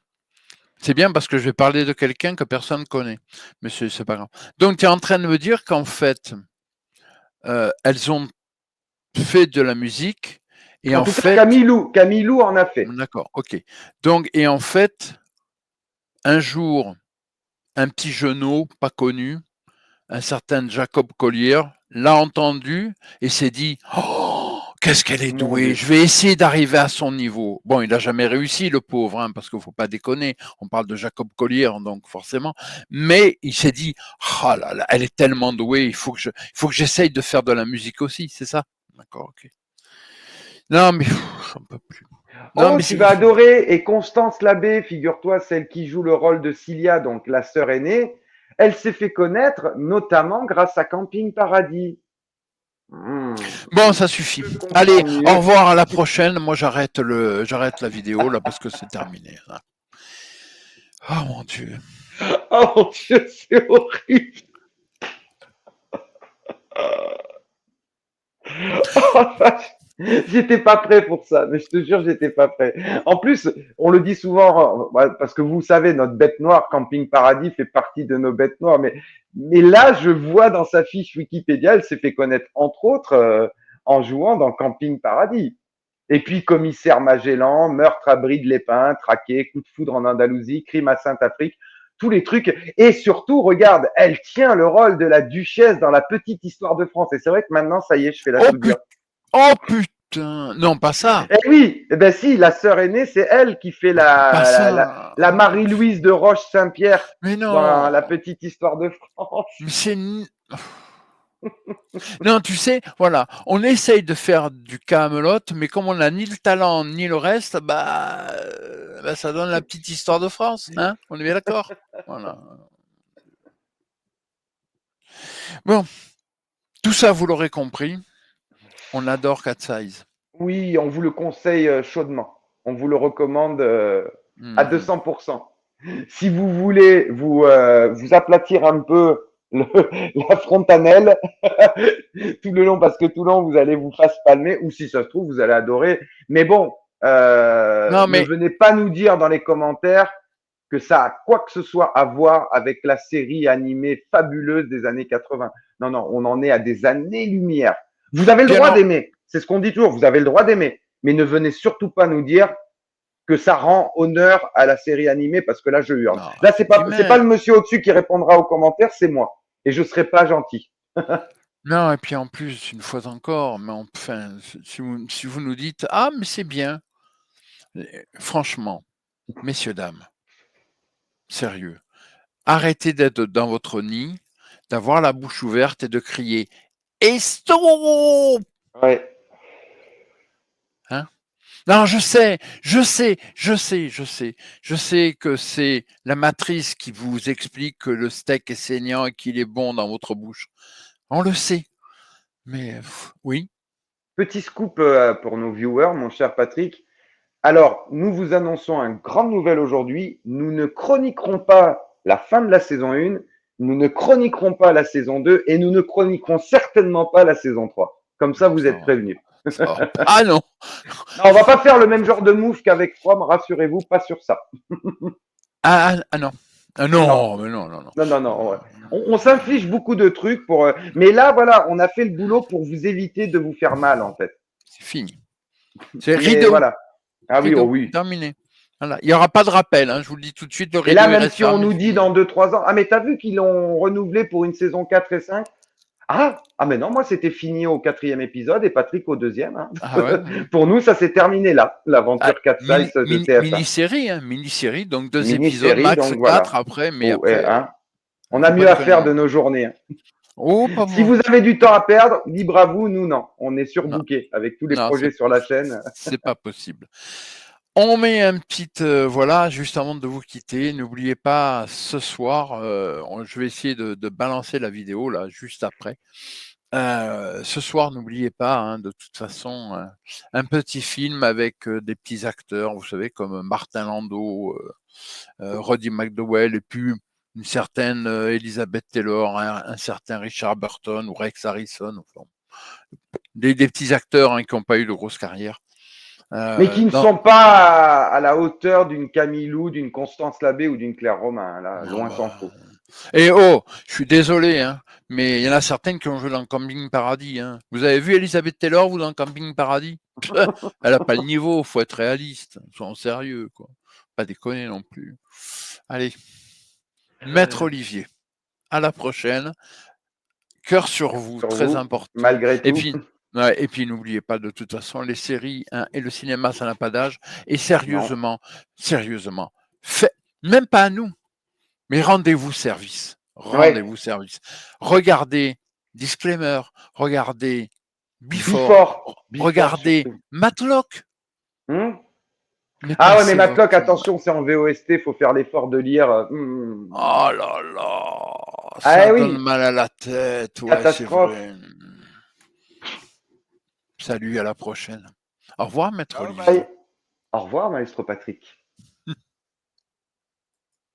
c'est bien parce que je vais parler de quelqu'un que personne ne connaît. Mais c'est pas grave. Donc, tu es en train de me dire qu'en fait, elles ont fait de la musique et en fait. Camille Lou en a fait. D'accord, ok. Donc, et en fait, un jour, un petit genou pas connu, un certain Jacob Collier, l'a entendu et s'est dit oh, qu'est-ce qu'elle est douée, je vais essayer d'arriver à son niveau. Bon, il n'a jamais réussi, le pauvre, hein, parce qu'il ne faut pas déconner. On parle de Jacob Collier, donc forcément. Mais il s'est dit oh là là, elle est tellement douée, il faut que j'essaye de faire de la musique aussi, c'est ça? D'accord, ok. Non, mais j'en peux plus. Non, mais tu vas adorer. Et Constance Labbé, figure-toi, celle qui joue le rôle de Cilia, donc la sœur aînée, elle s'est fait connaître notamment grâce à Camping Paradis. Bon, ça suffit. Allez, au revoir, à la prochaine. Moi, j'arrête la vidéo là parce que c'est terminé. Oh mon Dieu. Oh mon Dieu, c'est horrible. Oh, j'étais pas prêt pour ça, mais je te jure, j'étais pas prêt. En plus, on le dit souvent, parce que vous savez, notre bête noire, Camping Paradis, fait partie de nos bêtes noires. Mais là, je vois dans sa fiche Wikipédia, elle s'est fait connaître, entre autres, en jouant dans Camping Paradis. Et puis, Commissaire Magellan, Meurtre à Bride-les-Pins, Traqué, Coup de foudre en Andalousie, Crime à Sainte-Afrique, tous les trucs. Et surtout, regarde, elle tient le rôle de la duchesse dans La Petite Histoire de France. Et c'est vrai que maintenant, ça y est, je fais la soudure. Oh putain, non, pas ça. Eh oui, eh ben si, la sœur aînée, c'est elle qui fait la Marie-Louise de Roche-Saint-Pierre dans La Petite Histoire de France. Mais c'est... Non, tu sais, voilà, on essaye de faire du Camelot, mais comme on n'a ni le talent ni le reste, bah, ça donne La Petite Histoire de France, hein? On est bien d'accord? Voilà. Bon, tout ça, vous l'aurez compris, on adore Cat Size. Oui, on vous le conseille chaudement. On vous le recommande à 200%. Si vous voulez vous aplatir un peu la frontanelle tout le long, parce que tout le long, vous allez vous face palmer, ou si ça se trouve, vous allez adorer. Mais bon, ne venez pas nous dire dans les commentaires que ça a quoi que ce soit à voir avec la série animée fabuleuse des années 80. Non, non, on en est à des années-lumière. Vous avez le droit d'aimer. C'est ce qu'on dit toujours. Vous avez le droit d'aimer. Mais ne venez surtout pas nous dire que ça rend honneur à la série animée, parce que là, je hurle. Non, là, c'est pas le monsieur au-dessus qui répondra aux commentaires, c'est moi. Et je serai pas gentil. Non, et puis en plus, une fois encore, mais enfin, si vous nous dites, ah, mais c'est bien. Franchement, messieurs, dames, sérieux, arrêtez d'être dans votre nid, d'avoir la bouche ouverte et de crier « Et stop !» Ouais. Hein? Non, je sais que c'est la matrice qui vous explique que le steak est saignant et qu'il est bon dans votre bouche. On le sait. Mais oui. Petit scoop pour nos viewers, mon cher Patrick. Alors, nous vous annonçons une grande nouvelle aujourd'hui. Nous ne chroniquerons pas la fin de la saison 1, nous ne chroniquerons pas la saison 2 et nous ne chroniquerons certainement pas la saison 3. Comme ça, vous êtes prévenus. Ah non. Non, on va pas faire le même genre de move qu'avec From, rassurez-vous, pas sur ça. Ah non. Ah non, mais non. Non. Ouais. On s'inflige beaucoup de trucs pour. Mais là, voilà, on a fait le boulot pour vous éviter de vous faire mal, en fait. C'est fini. C'est Mais rideau, voilà. Ah oui, oh rideau, oui. terminé. Voilà. Il n'y aura pas de rappel, hein, je vous le dis tout de suite, le Et là, rideau est même si on récent, mais nous dit fini. dans 2-3 ans, ah mais t'as vu qu'ils l'ont renouvelé pour une saison 4 et 5? Ah mais non, moi c'était fini au 4e épisode et Patrick au 2e, hein. Ah ouais, ouais. Pour nous, ça s'est terminé là, Ah, l'aventure 4 size de TF1. mini-série, hein, mini-série, donc 2 épisodes, Mini-série, max donc 4 voilà. après, mais Oh, après, hein. On a faut pas mieux à faire déconner. de nos journées, hein. Oh, pas Si bon. vous avez du temps à perdre, libre à vous, nous non. On est Non, surbookés avec tous les non, projets sur la chaîne. c'est pas possible. On met un petit, voilà, juste avant de vous quitter, n'oubliez pas, ce soir, je vais essayer de balancer la vidéo, là, juste après. Ce soir, n'oubliez pas, hein, de toute façon, un petit film avec des petits acteurs, vous savez, comme Martin Landau, Roddy McDowell, et puis une certaine Elizabeth Taylor, un certain Richard Burton ou Rex Harrison, enfin, des petits acteurs, hein, qui n'ont pas eu de grosse carrière. Mais qui ne Dans... sont pas à la hauteur d'une Camille Lou, d'une Constance Labbé ou d'une Claire Romain, là, Non, loin s'en bah... faut. Et oh, je suis désolé, hein, mais il y en a certaines qui ont joué dans Camping Paradis. Hein. Vous avez vu Elizabeth Taylor, vous, dans Camping Paradis? Elle n'a pas le niveau, faut être réaliste, soyons sérieux, quoi. Pas déconner non plus. Allez, Maître Olivier, à la prochaine. Cœur sur vous, Sur très vous, important. malgré Et tout. puis, ouais, et puis n'oubliez pas, de toute façon, les séries, hein, et le cinéma, ça n'a pas d'âge. Et sérieusement, fait, même pas à nous, mais rendez-vous service. Ouais. Rendez-vous service. Regardez Disclaimer, regardez Before, Before regardez surtout. Matlock, Hmm. mais Ah ouais, mais passez votre Matlock, temps. attention, c'est en VOST, faut faire l'effort de lire. Oh là là, Ah ça donne oui, mal à la tête, ouais, c'est catastrophe. vrai. Salut, à la prochaine. Au revoir, Maître Ciao, Olivier. bye. Au revoir, maestro Patrick.